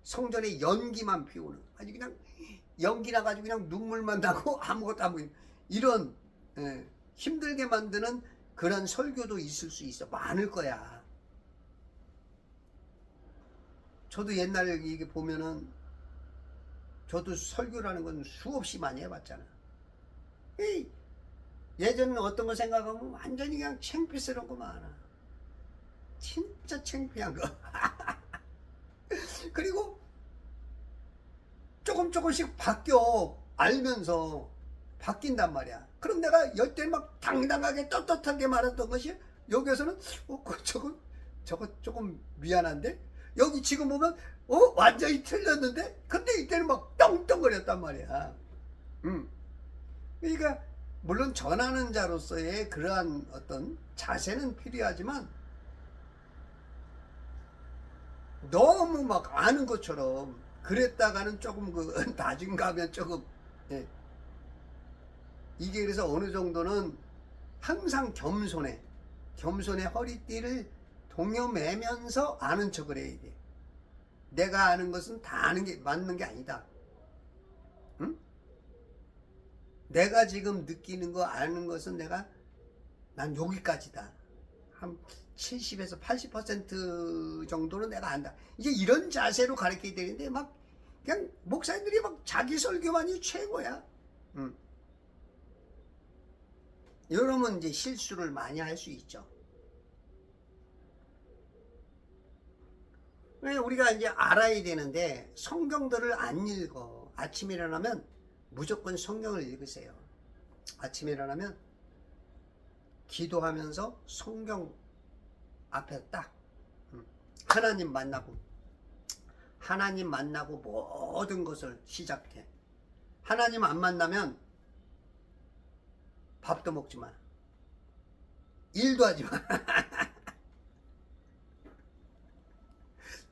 성전의 연기만 피우는 아주 그냥 연기 나가지고 그냥 눈물만 나고 아무것도 안 보이는 이런 힘들게 만드는 그런 설교도 있을 수 있어. 많을 거야. 저도 옛날에 이게 보면은 저도 설교라는 건 수없이 많이 해봤잖아. 예전 어떤 거 생각하면 완전히 그냥 창피스러운 거 많아. 진짜 창피한 거. 그리고 조금씩 바뀌어 알면서 바뀐단 말이야. 그럼 내가 여태 막 당당하게 떳떳하게 말했던 것이 여기서는 저거 조금 미안한데 여기 지금 보면 완전히 틀렸는데 근데 이때는 막 떵떵거렸단 말이야. 그러니까 물론 전하는 자로서의 그러한 어떤 자세는 필요하지만 너무 막 아는 것처럼 그랬다가는 조금 그 나중 가면 조금 이게 그래서 어느 정도는 항상 겸손의 허리띠를 동여매면서 아는 척을 해야 돼. 내가 아는 것은 다 아는 게 맞는 게 아니다. 응? 내가 지금 느끼는 거 아는 것은 난 여기까지다. 한 70에서 80% 정도는 내가 안다. 이제 이런 자세로 가르쳐야 되는데 막 그냥 목사님들이 막 자기 설교만이 최고야. 이러면 이제 실수를 많이 할 수 있죠. 우리가 이제 알아야 되는데 성경들을 안 읽어. 아침에 일어나면 무조건 성경을 읽으세요. 아침에 일어나면 기도하면서 성경 앞에 딱 하나님 만나고 모든 것을 시작해. 하나님 안 만나면 밥도 먹지 마. 일도 하지 마.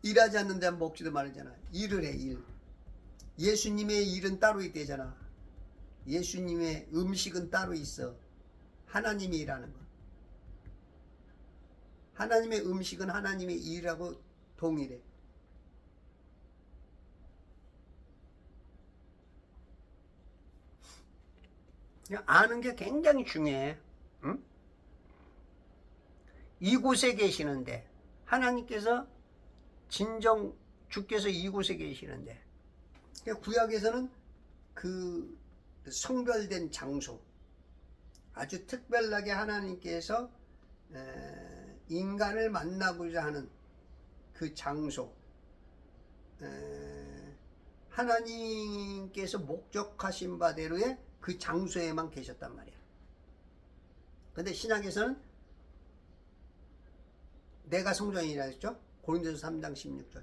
일하지 않는데 먹지도 말잖아. 일을 해, 일. 예수님의 일은 따로 있대잖아. 예수님의 음식은 따로 있어. 하나님이 일하는 거. 하나님의 음식은 하나님의 일하고 동일해. 아는 게 굉장히 중요해. 응? 이곳에 계시는데 하나님께서 진정 주께서 이곳에 계시는데 구약에서는 그 성별된 장소 아주 특별하게 하나님께서 인간을 만나고자 하는 그 장소 하나님께서 목적하신 바대로의 그 장소에만 계셨단 말이야. 근데 신약에서는 내가 성전이라 했죠. 고린도서 3장 16절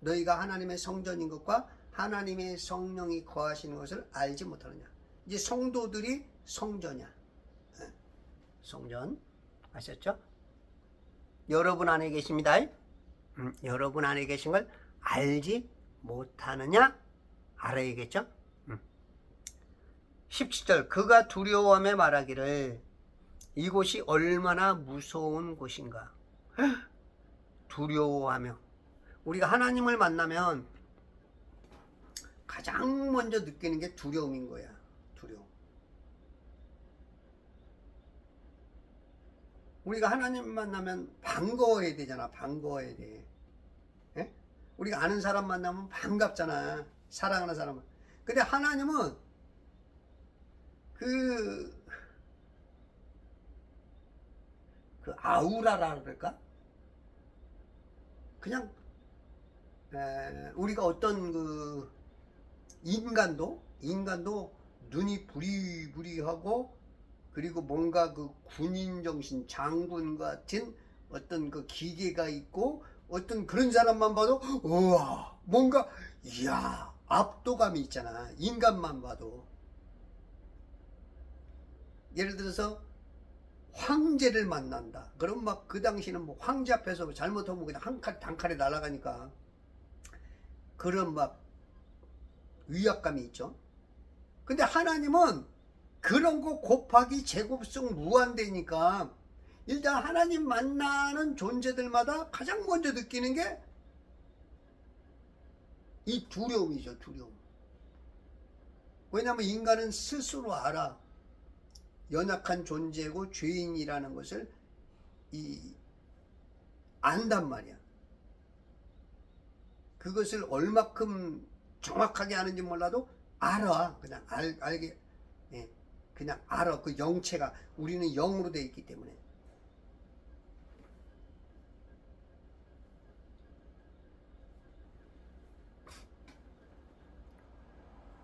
너희가 하나님의 성전인 것과 하나님의 성령이 거하시는 것을 알지 못하느냐. 이제 성도들이 성전이야. 성전 아셨죠? 여러분 안에 계십니다. 여러분 안에 계신 걸 알지 못하느냐? 알아야겠죠? 17절 그가 두려워하며 말하기를 이곳이 얼마나 무서운 곳인가. 두려워하며 우리가 하나님을 만나면 가장 먼저 느끼는 게 두려움인 거야. 두려움. 우리가 하나님 만나면 반가워야 되잖아. 반가워야 돼. 예? 우리가 아는 사람 만나면 반갑잖아. 사랑하는 사람은. 근데 하나님은 그 그 아우라라 그럴까? 그냥 우리가 어떤 그 인간도 눈이 부리부리하고, 그리고 뭔가 그 군인 정신, 장군 같은 어떤 그 기계가 있고, 어떤 그런 사람만 봐도 우와 뭔가 이야 압도감이 있잖아. 인간만 봐도. 예를 들어서 황제를 만난다. 그럼 막 그 당시는 뭐 황제 앞에서 잘못하면 그냥 한 칼 단칼에 날아가니까 그런 막 위압감이 있죠. 근데 하나님은 그런 거 곱하기 제곱성 무한대니까 일단 하나님 만나는 존재들마다 가장 먼저 느끼는 게 이 두려움이죠. 두려움. 왜냐하면 인간은 스스로 알아. 연약한 존재고 죄인이라는 것을 안단 말이야. 그것을 얼마큼 정확하게 아는지 몰라도 알아. 그냥 알게, 예, 그냥 알아. 그 영체가, 우리는 영으로 되어 있기 때문에.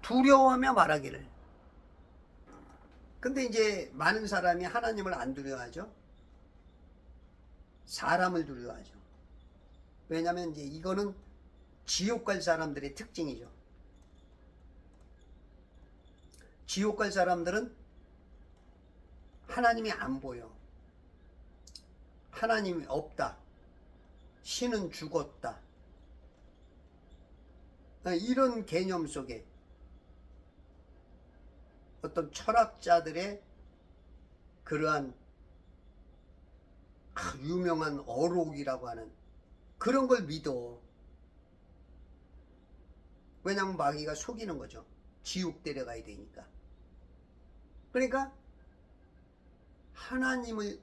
두려워하며 말하기를. 근데 이제 많은 사람이 하나님을 안 두려워하죠. 사람을 두려워하죠. 왜냐하면 이제 이거는 지옥 갈 사람들의 특징이죠. 지옥 갈 사람들은 하나님이 안 보여. 하나님이 없다. 신은 죽었다. 이런 개념 속에 어떤 철학자들의 그러한 유명한 어록이라고 하는 그런 걸 믿어. 왜냐하면 마귀가 속이는 거죠. 지옥 데려가야 되니까. 그러니까 하나님을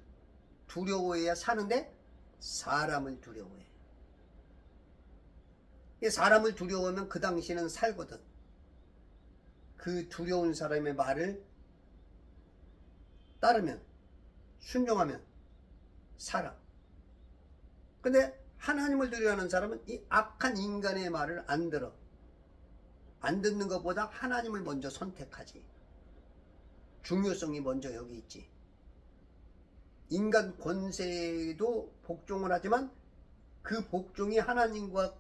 두려워해야 사는데 사람을 두려워해. 사람을 두려워하면 그 당시는 살거든. 그 두려운 사람의 말을 따르면, 순종하면 살아. 근데 하나님을 두려워하는 사람은 이 악한 인간의 말을 안 들어. 안 듣는 것보다 하나님을 먼저 선택하지. 중요성이 먼저 여기 있지. 인간 권세도 복종을 하지만 그 복종이 하나님과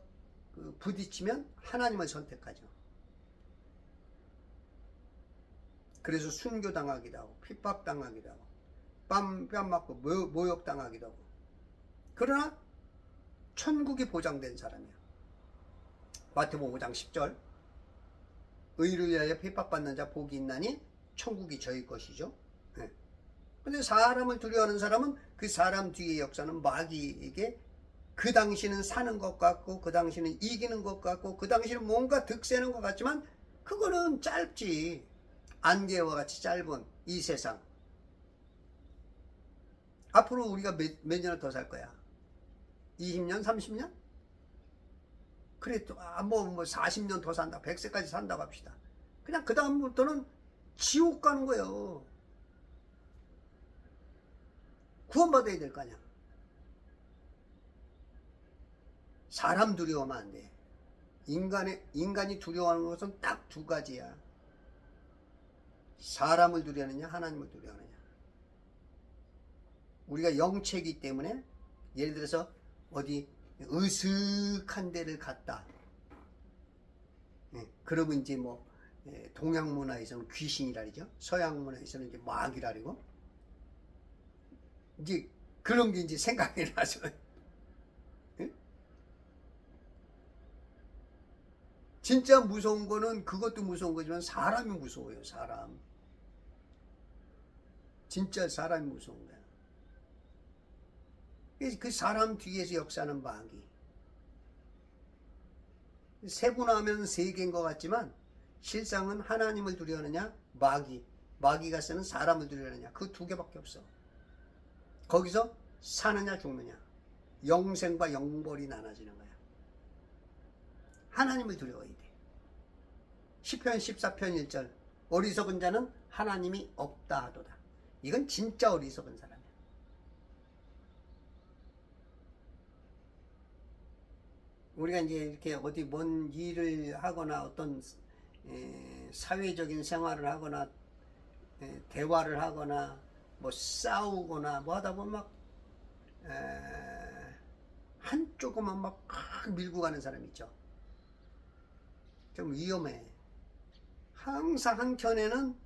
부딪히면 하나님을 선택하죠. 그래서 순교당하기도 하고 핍박당하기도 하고 뺨 맞고 모욕당하기도 하고. 그러나 천국이 보장된 사람이야. 마태복음 5장 10절 의를 위하여 핍박받는 자 복이 있나니 천국이 저희 것이죠. 근데 사람을 두려워하는 사람은 그 사람 뒤의 역사는 마귀에게 그 당시는 사는 것 같고, 그 당시는 이기는 것 같고, 그 당시는 뭔가 득세는 것 같지만 그거는 짧지. 안개와 같이 짧은 이 세상. 앞으로 우리가 몇 년을 더 살 거야? 20년? 30년? 그래, 또, 뭐 40년 더 산다. 100세까지 산다고 합시다. 그냥 그 다음부터는 지옥 가는 거예요. 구원받아야 될 거 아니야. 사람 두려워하면 안 돼. 인간이 두려워하는 것은 딱 두 가지야. 사람을 두려워하느냐, 하나님을 두려워하느냐. 우리가 영체이기 때문에, 예를 들어서 어디 으슥한 데를 갔다. 그러면 이제 뭐 동양 문화에서는 귀신이라 그러죠. 서양 문화에서는 이제 마귀라 그러고. 이제 그런 게 이제 생각이 나죠. 진짜 무서운 거는 그것도 무서운 거지만 사람이 무서워요. 사람. 진짜 사람이 무서운 거야. 그 사람 뒤에서 역사하는 마귀. 세분화하면 세 개인 것 같지만 실상은 하나님을 두려워하느냐, 마귀가 쓰는 사람을 두려워하느냐, 그 두 개밖에 없어. 거기서 사느냐 죽느냐, 영생과 영벌이 나눠지는 거야. 하나님을 두려워해야 돼. 시편 14편 1절 어리석은 자는 하나님이 없다 하도다. 이건 진짜 어리석은 사람이야. 우리가 이제 이렇게 어디 먼 일을 하거나 어떤 사회적인 생활을 하거나 대화를 하거나 뭐 싸우거나 뭐 하다 보면 막 한쪽으로만 막 밀고 가는 사람 있죠. 좀 위험해. 항상 한켠에는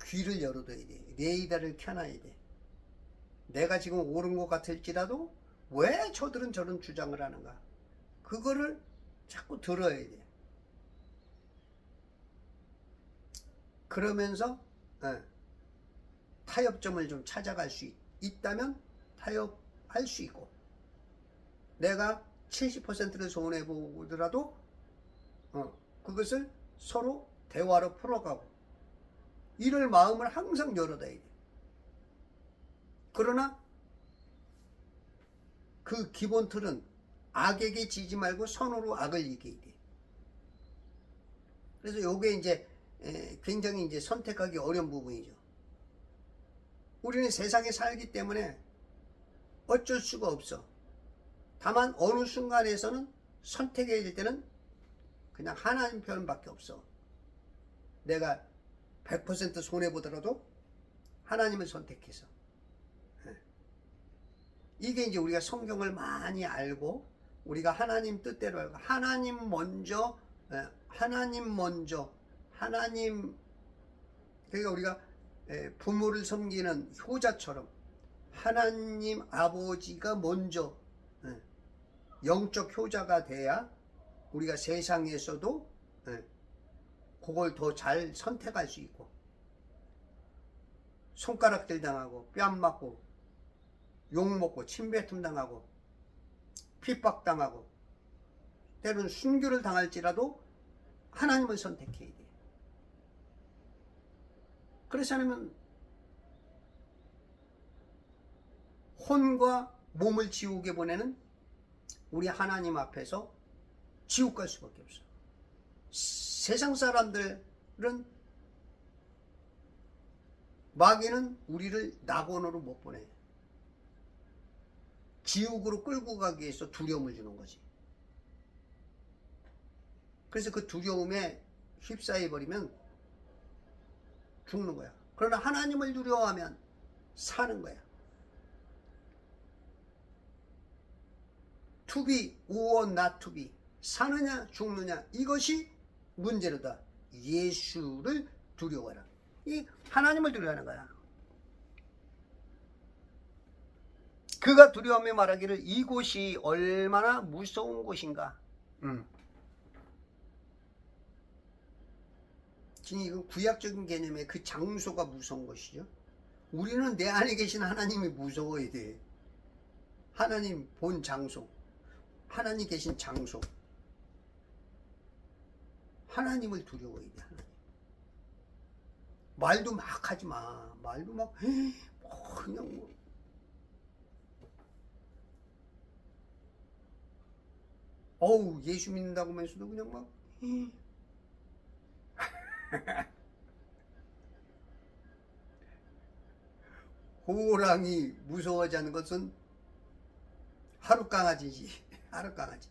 귀를 열어둬야 돼. 레이더를 켜놔야 돼. 내가 지금 옳은 것 같을지라도 왜 저들은 저런 주장을 하는가? 그거를 자꾸 들어야 돼. 그러면서 타협점을 좀 찾아갈 수 있다면 타협할 수 있고, 내가 70%를 손해보더라도 그것을 서로 대화로 풀어가고, 이럴 마음을 항상 열어둬야 돼. 그러나 그 기본 틀은 악에게 지지 말고 선으로 악을 이겨야 돼. 그래서 요게 이제 굉장히 이제 선택하기 어려운 부분이죠. 우리는 세상에 살기 때문에 어쩔 수가 없어. 다만 어느 순간에서는 선택해야 될 때는 그냥 하나님 편밖에 없어. 내가 100% 손해보더라도 하나님을 선택해서. 이게 이제 우리가 성경을 많이 알고 우리가 하나님 뜻대로 알고 하나님 먼저 그러니까 우리가 부모를 섬기는 효자처럼 하나님 아버지가 먼저 영적 효자가 돼야 우리가 세상에서도 그걸 더 잘 선택할 수 있고, 손가락질 당하고 뺨 맞고 욕먹고 침뱉음 당하고 핍박 당하고 때로는 순교를 당할지라도 하나님을 선택해야 돼. 그렇지 않으면 혼과 몸을 지옥에 보내는 우리 하나님 앞에서 지옥 갈 수밖에 없어. 세상 사람들은, 마귀는 우리를 낙원으로 못 보내. 지옥으로 끌고 가기 위해서 두려움을 주는 거지. 그래서 그 두려움에 휩싸여 버리면 죽는 거야. 그러나 하나님을 두려워하면 사는 거야. To be or not to be, 사느냐 죽느냐, 이것이 문제로다. 예수를 두려워하라. 이 하나님을 두려워하는 거야. 그가 두려움에 말하기를 이곳이 얼마나 무서운 곳인가. 지금 이건 구약적인 개념의 그 장소가 무서운 것이죠. 우리는 내 안에 계신 하나님이 무서워야 돼. 하나님 본 장소, 하나님 계신 장소, 하나님을 두려워야 돼. 하나님. 말도 막 하지 마. 말도 막 그냥 뭐 어우 예수 믿는다고 하면서도 그냥 막 호랑이 무서워하지 않는 것은 하루 강아지지. 하루 강아지.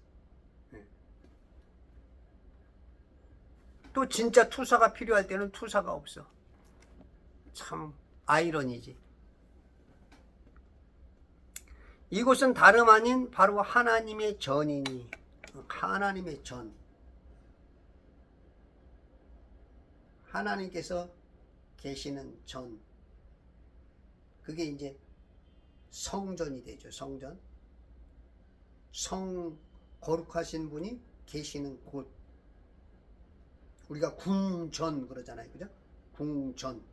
또 진짜 투사가 필요할 때는 투사가 없어. 참 아이러니지. 이곳은 다름 아닌 바로 하나님의 전이니, 하나님의 전, 하나님께서 계시는 전, 그게 이제 성전이 되죠. 성전, 성 거룩하신 분이 계시는 곳. 우리가 궁전 그러잖아요, 그죠? 궁전,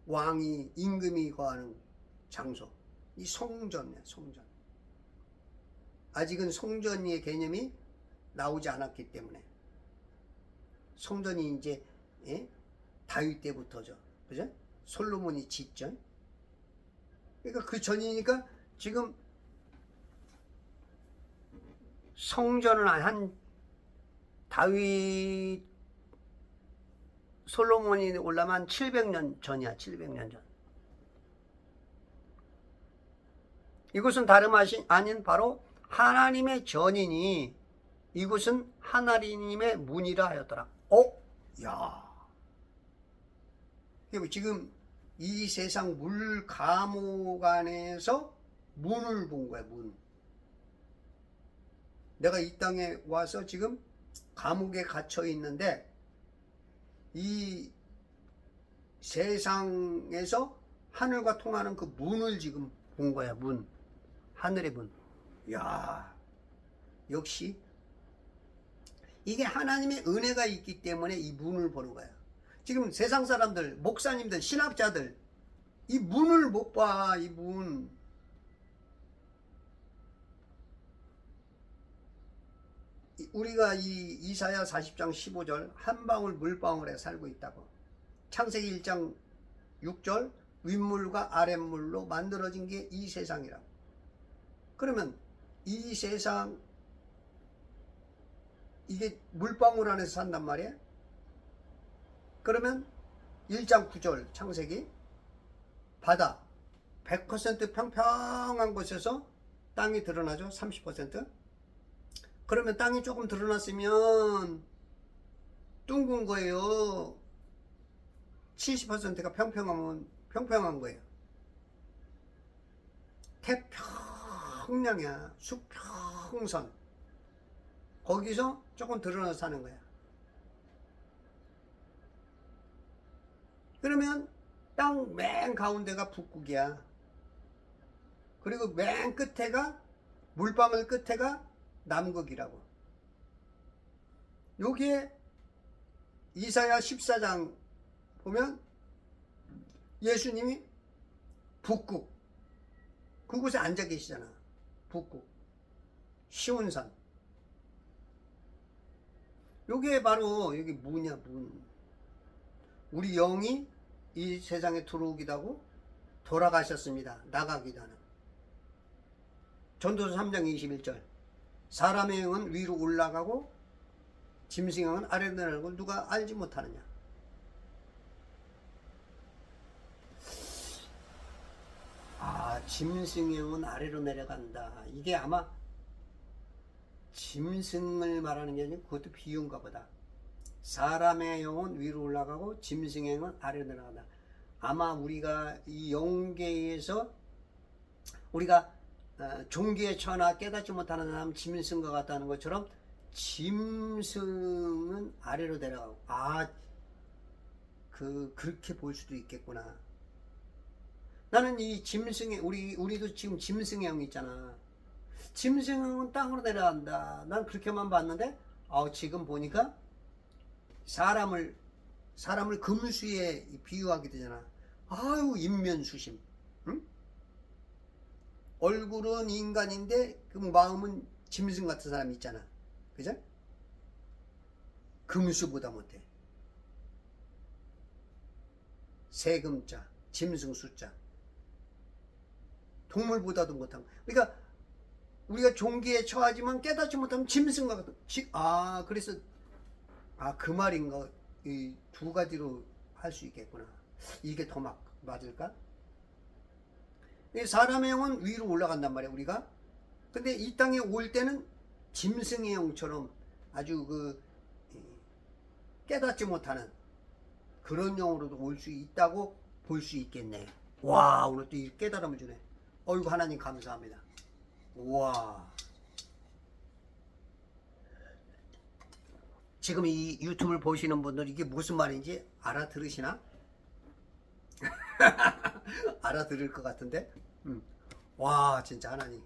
왕이 임금이 거하는 장소, 이 성전이야. 성전. 아직은 성전의 개념이 나오지 않았기 때문에, 성전이 이제 다윗 때부터죠, 그죠? 솔로몬이 짓죠. 그러니까 그 전이니까 지금 성전을 한 다윗 솔로몬이 올라면 700년 전이야. 700년 전. 이곳은 다름 아닌 바로 하나님의 전이니 이곳은 하나님의 문이라 하였더라. 야. 지금 이 세상 물 감옥 안에서 문을 본 거야, 문. 내가 이 땅에 와서 지금 감옥에 갇혀 있는데 이 세상에서 하늘과 통하는 그 문을 지금 본 거야, 문. 하늘의 문. 야, 역시 이게 하나님의 은혜가 있기 때문에 이 문을 보는 거야. 지금 세상 사람들, 목사님들, 신학자들 이 문을 못 봐, 이 문. 우리가 이 이사야 40장 15절 한 방울 물방울에 살고 있다고. 창세기 1장 6절 윗물과 아랫물로 만들어진 게 이 세상이라고. 그러면 이 세상 이게 물방울 안에서 산단 말이야. 그러면 1장 9절 창세기 바다 100% 평평한 곳에서 땅이 드러나죠. 30%. 그러면 땅이 조금 드러났으면 둥근 거예요. 70%가 평평한 거예요. 태평양이야. 수평선. 거기서 조금 드러나서 사는 거야. 그러면 땅 맨 가운데가 북극이야. 그리고 맨 끝에가 물방울 끝에가 남극이라고. 여기에 이사야 14장 보면 예수님이 북극 그곳에 앉아 계시잖아. 북극 시온산. 여기에 바로 여기 문이야, 문. 우리 영이 이 세상에 들어오기도 하고 돌아가셨습니다. 나가기도 하는. 전도서 3장 21절 사람의 영은 위로 올라가고 짐승의 영은 아래로 내려가는 걸 누가 알지 못하느냐. 짐승의 영은 아래로 내려간다. 이게 아마 짐승을 말하는 게 아니고 그것도 비유인가 보다. 사람의 영은 위로 올라가고 짐승의 영은 아래로 내려간다. 아마 우리가 이 영계에서 우리가 종기에 처하나 깨닫지 못하는 사람 짐승과 같다는 것처럼 짐승은 아래로 내려가고 그렇게 볼 수도 있겠구나. 나는 이 짐승의 우리도 지금 짐승의 영이 있잖아. 짐승은 땅으로 내려간다. 난 그렇게만 봤는데 지금 보니까 사람을 금수에 비유하게 되잖아. 인면수심. 응? 얼굴은 인간인데 그 마음은 짐승 같은 사람이 있잖아. 그죠? 금수보다 못해. 세금자, 짐승 숫자. 동물보다도 못한 거. 그러니까 우리가 종기에 처하지만 깨닫지 못하면 짐승과 같은. 그래서 그 말인가. 이 두 가지로 할 수 있겠구나. 이게 더 맞을까? 사람의 영은 위로 올라간단 말이야, 우리가. 근데 이 땅에 올 때는 짐승의 영처럼 아주 깨닫지 못하는 그런 영으로도 올 수 있다고 볼 수 있겠네. 와, 오늘 또 이 깨달음을 주네. 어이구, 하나님 감사합니다. 와. 지금 이 유튜브를 보시는 분들 이게 무슨 말인지 알아들으시나? 알아들을 것 같은데? 와, 진짜 하나님.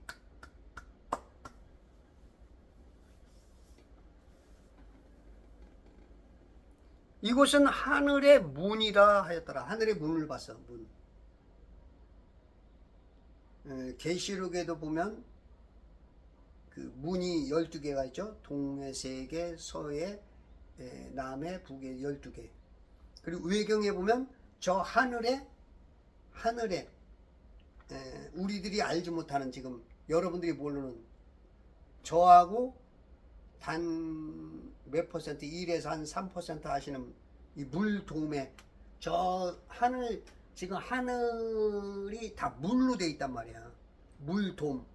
이곳은 하늘의 문이라 하였더라. 하늘의 문을 봤어, 문. 계시록에도 보면 그 문이 12개가 있죠. 동에 3개, 서에, 남에, 북에 12개. 그리고 외경에 보면 저 하늘에 우리들이 알지 못하는, 지금 여러분들이 모르는 저하고 단 몇 퍼센트, 1에서 한 3% 하시는 이 물돔에 저 하늘, 지금 하늘이 다 물로 돼 있단 말이야. 물돔.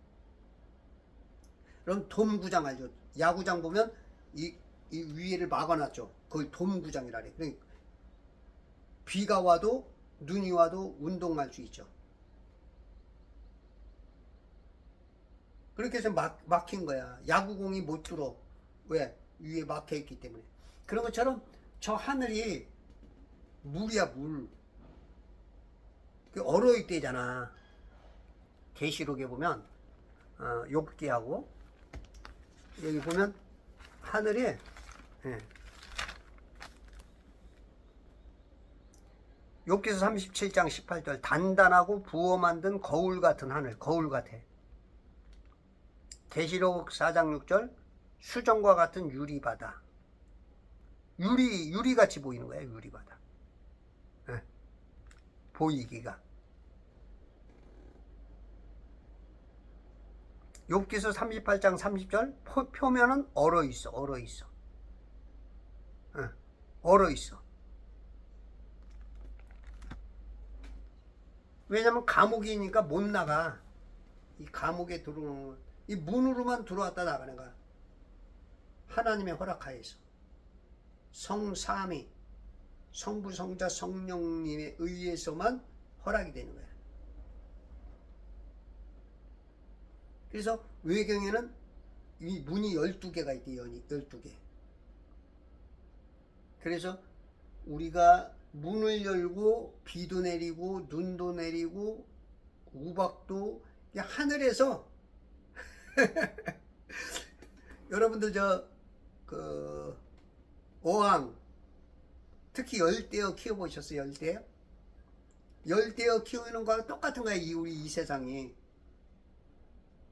그럼 돔구장 알죠? 야구장 보면 이 위에를 막아놨죠. 그걸 돔구장이라 그래. 그러니까 비가 와도 눈이 와도 운동할 수 있죠. 그렇게 해서 막힌 거야. 야구공이 못 들어. 왜? 위에 막혀 있기 때문에. 그런 것처럼 저 하늘이 물이야, 물. 그 얼어 있대잖아. 계시록에 보면 욥기하고 여기 보면 하늘이 욥기서 37장 18절 단단하고 부어 만든 거울 같은 하늘, 거울 같아. 계시록 4장 6절 수정과 같은 유리바다. 유리같이 보이는 거야, 유리바다. 보이기가. 욥기서 38장 30절 표면은 얼어 있어. 얼어 있어. 왜냐면 감옥이니까 못 나가. 이 감옥에 들어오는 이 문으로만 들어왔다 나가는 거야. 하나님의 허락하에서 성삼위 성부 성자 성령님에 의해서만 허락이 되는 거야. 그래서 외경에는 이 문이 12개가 있대. 12개. 그래서 우리가 문을 열고 비도 내리고 눈도 내리고 우박도 하늘에서 여러분들 어항 특히 열대어 키워보셨어요? 열대어? 열대어 키우는 거랑 똑같은 거야. 우리 이 세상이.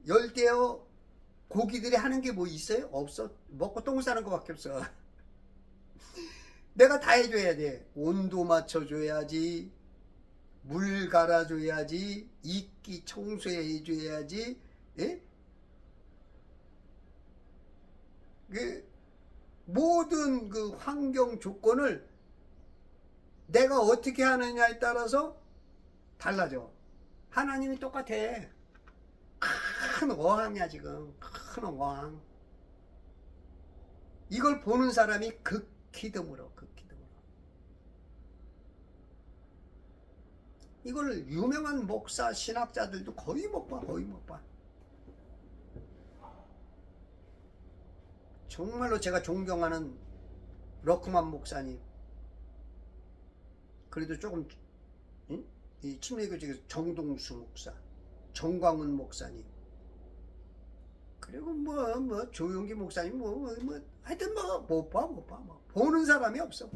열대어 고기들이 하는 게 뭐 있어요? 없어. 먹고 똥 싸는 거밖에 없어. 내가 다 해줘야 돼. 온도 맞춰줘야지, 물 갈아줘야지, 이끼 청소해줘야지. 예? 모든 그 환경 조건을 내가 어떻게 하느냐에 따라서 달라져. 하나님이 똑같아. 큰 어항이야 지금. 큰 어항. 이걸 보는 사람이 극히 드물어. 이걸 유명한 목사 신학자들도 거의 못 봐. 정말로 제가 존경하는 러크만 목사님, 그래도 조금 이 침례교 중에서 정동수 목사, 정광훈 목사님, 그리고 조용기 목사님 하여튼 못 봐. 보는 사람이 없어.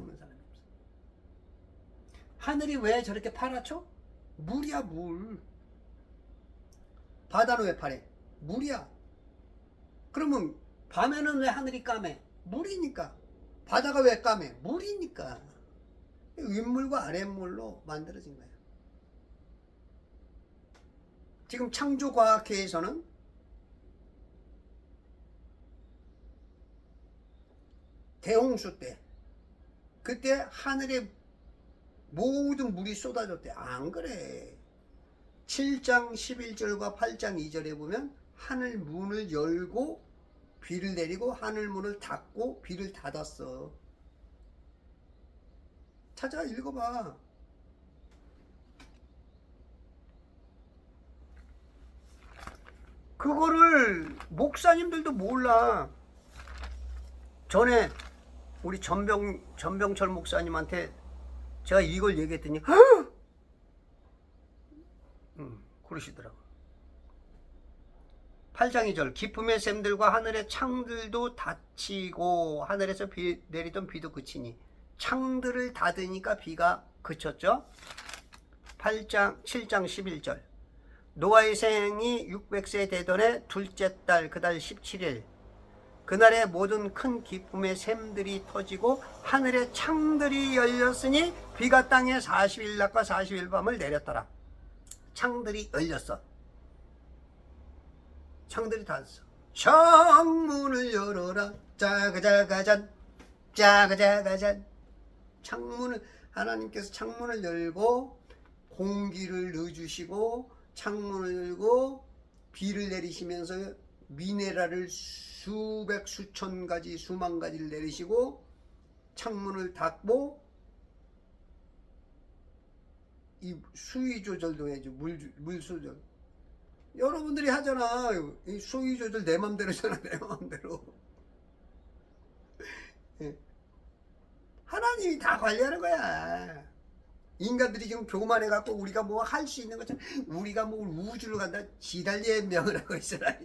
하늘이 왜 저렇게 파랗죠? 물이야, 물. 바다는 왜 파래? 물이야. 그러면 밤에는 왜 하늘이 까매? 물이니까. 바다가 왜 까매? 물이니까. 윗물과 아랫물로 만들어진 거야. 지금 창조과학회에서는 대홍수 때 그때 하늘에 모든 물이 쏟아졌대. 안 그래. 7장 11절과 8장 2절에 보면 하늘 문을 열고 비를 내리고 하늘 문을 닫고 비를 닫았어. 찾아 읽어봐. 그거를 목사님들도 몰라. 전에 우리 전병철 목사님한테 제가 이걸 얘기했더니 그러시더라고. 8장 2절 기쁨의 샘들과 하늘의 창들도 닫히고 하늘에서 내리던 비도 그치니. 창들을 닫으니까 비가 그쳤죠. 7장 11절 노아의 생이 600세 되던 해 둘째 달 그달 17일 그날에 모든 큰 기쁨의 샘들이 터지고 하늘의 창들이 열렸으니 비가 땅에 40일 낮과 40일 밤을 내렸더라. 창들이 열렸어. 창들이 닫았어. 창문을 열어라. 짜가자가잔 짜가자가잔. 창문을 하나님께서 창문을 열고 공기를 넣어주시고 창문을 열고 비를 내리시면서 미네랄을 수백 수천 가지 수만 가지를 내리시고 창문을 닫고 이 수위 조절도 해야죠. 물 조절. 여러분들이 하잖아. 이 수위 조절 내 맘대로잖아. 내 맘대로. 예. 하나님이 다 관리하는 거야. 인간들이 지금 교만해갖고 우리가 뭐 할 수 있는 것처럼 우리가 뭐 우주를 간다. 지달리의 명을 하고 있으라.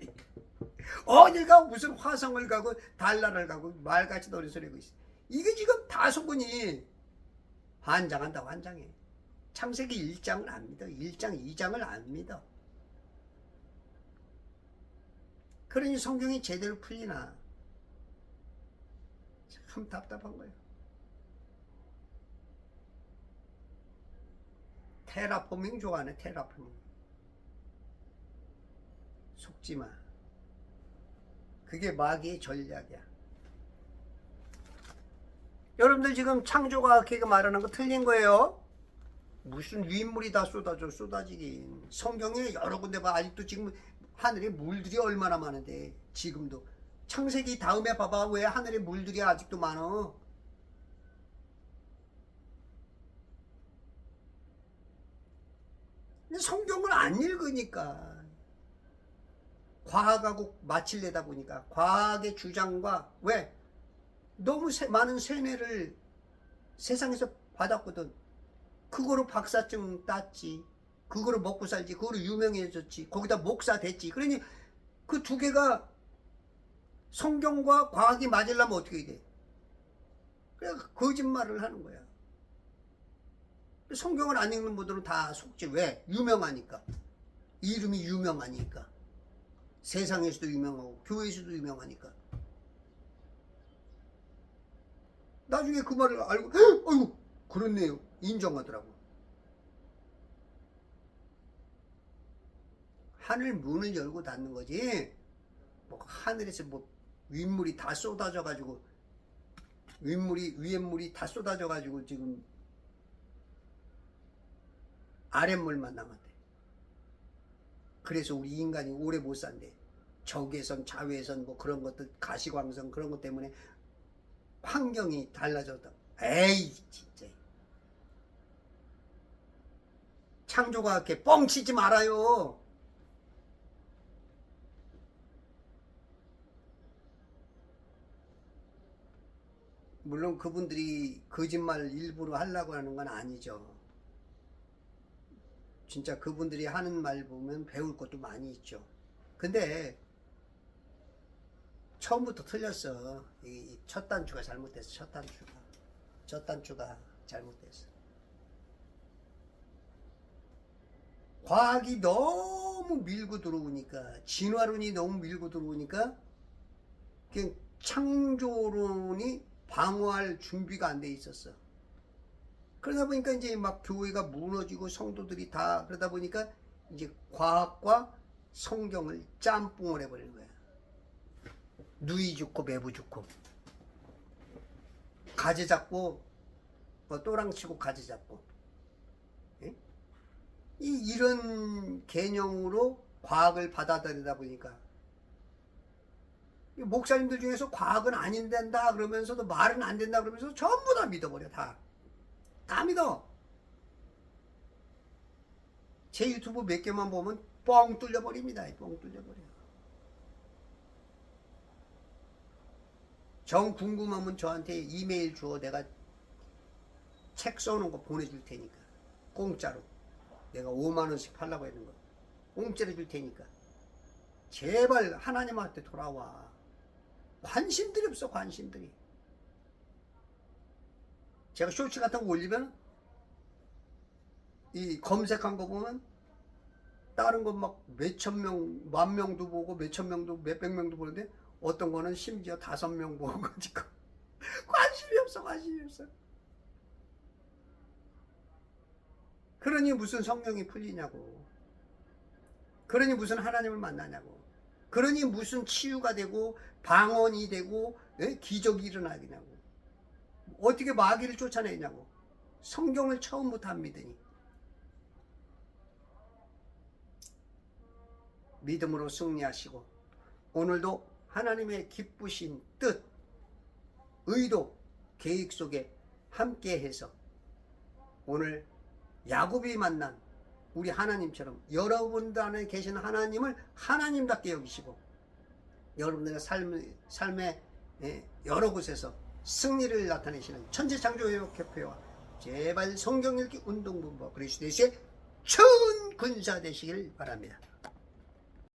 어딜 가고 무슨 화성을 가고 달나라를 가고 말같이 노래 소리하고 있어. 이게 지금 다 속으니 환장한다. 환장해. 창세기 1장을 안 믿어. 1장 2장을 안 믿어. 그러니 성경이 제대로 풀리나. 참 답답한 거예요. 테라포밍 좋아하네. 테라포밍. 속지마. 그게 마귀의 전략이야. 여러분들 지금 창조과학회가 말하는 거 틀린 거예요. 무슨 윗물이 다 쏟아지긴. 성경에 여러 군데 봐. 아직도 지금 하늘에 물들이 얼마나 많은데. 지금도 창세기 다음에 봐봐. 왜 하늘에 물들이 아직도 많어. 성경을 안 읽으니까. 과학하고 맞추려다 보니까 과학의 주장과 왜 너무 많은 세뇌를 세상에서 받았거든. 그거로 박사증 땄지. 그거로 먹고 살지. 그거로 유명해졌지. 거기다 목사 됐지. 그러니 그 두 개가 성경과 과학이 맞으려면 어떻게 돼? 그냥 거짓말을 하는 거야. 성경을 안 읽는 분들은 다 속지. 왜? 유명하니까. 이름이 유명하니까. 세상에서도 유명하고 교회에서도 유명하니까. 나중에 그 말을 알고 어이구 그렇네요. 인정하더라고. 하늘 문을 열고 닫는 거지. 뭐 하늘에서 뭐 윗물이 다 쏟아져 가지고 위에물이 다 쏟아져 가지고 지금 아랫물만 남았대. 그래서 우리 인간이 오래 못 산대. 적외선, 자외선 뭐 그런 것들, 가시광선 그런 것 때문에 환경이 달라졌다. 에이 진짜. 창조과학회 뻥치지 말아요. 물론 그분들이 거짓말 일부러 하려고 하는 건 아니죠. 진짜 그분들이 하는 말 보면 배울 것도 많이 있죠. 근데 처음부터 틀렸어. 이 첫 단추가 잘못됐어. 첫 단추가 잘못됐어. 과학이 너무 밀고 들어오니까, 진화론이 너무 밀고 들어오니까 그냥 창조론이 방어할 준비가 안 돼 있었어. 그러다 보니까 이제 막 교회가 무너지고 성도들이 다 그러다 보니까 이제 과학과 성경을 짬뽕을 해버리는 거야. 누이 죽고 매부 죽고 가지 잡고 또랑 치고 가지 잡고. 예? 이런 개념으로 과학을 받아들이다 보니까 목사님들 중에서 과학은 안 된다 그러면서도 말은 안 된다 그러면서 전부 다 믿어버려. 다 믿어. 제 유튜브 몇 개만 보면 뻥 뚫려버립니다. 뻥 뚫려버려. 정 궁금하면 저한테 이메일 주어. 내가 책 써놓은 거 보내줄 테니까. 공짜로. 내가 5만원씩 팔라고 했는 거 공짜로 줄 테니까. 제발 하나님한테 돌아와. 관심들이 없어. 관심들이. 제가 쇼츠 같은 거 올리면 이 검색한 거 보면 다른 건 막 몇천 명, 만 명도 보고 몇천 명도 몇백 명도 보는데 어떤 거는 심지어 5명 보고 가지고 관심이 없어. 관심이 없어. 그러니 무슨 성령이 풀리냐고. 그러니 무슨 하나님을 만나냐고. 그러니 무슨 치유가 되고 방언이 되고 기적이 일어나겠냐고. 어떻게 마귀를 쫓아내냐고. 성경을 처음부터 안 믿으니. 믿음으로 승리하시고 오늘도 하나님의 기쁘신 뜻, 의도, 계획 속에 함께해서 오늘 야곱이 만난 우리 하나님처럼 여러분들 안에 계신 하나님을 하나님답게 여기시고 여러분들의 삶의 여러 곳에서 승리를 나타내시는 천지창조회복협회와 제발 성경 읽기 운동본부와 그리스도 예수의 천 군사 되시길 바랍니다.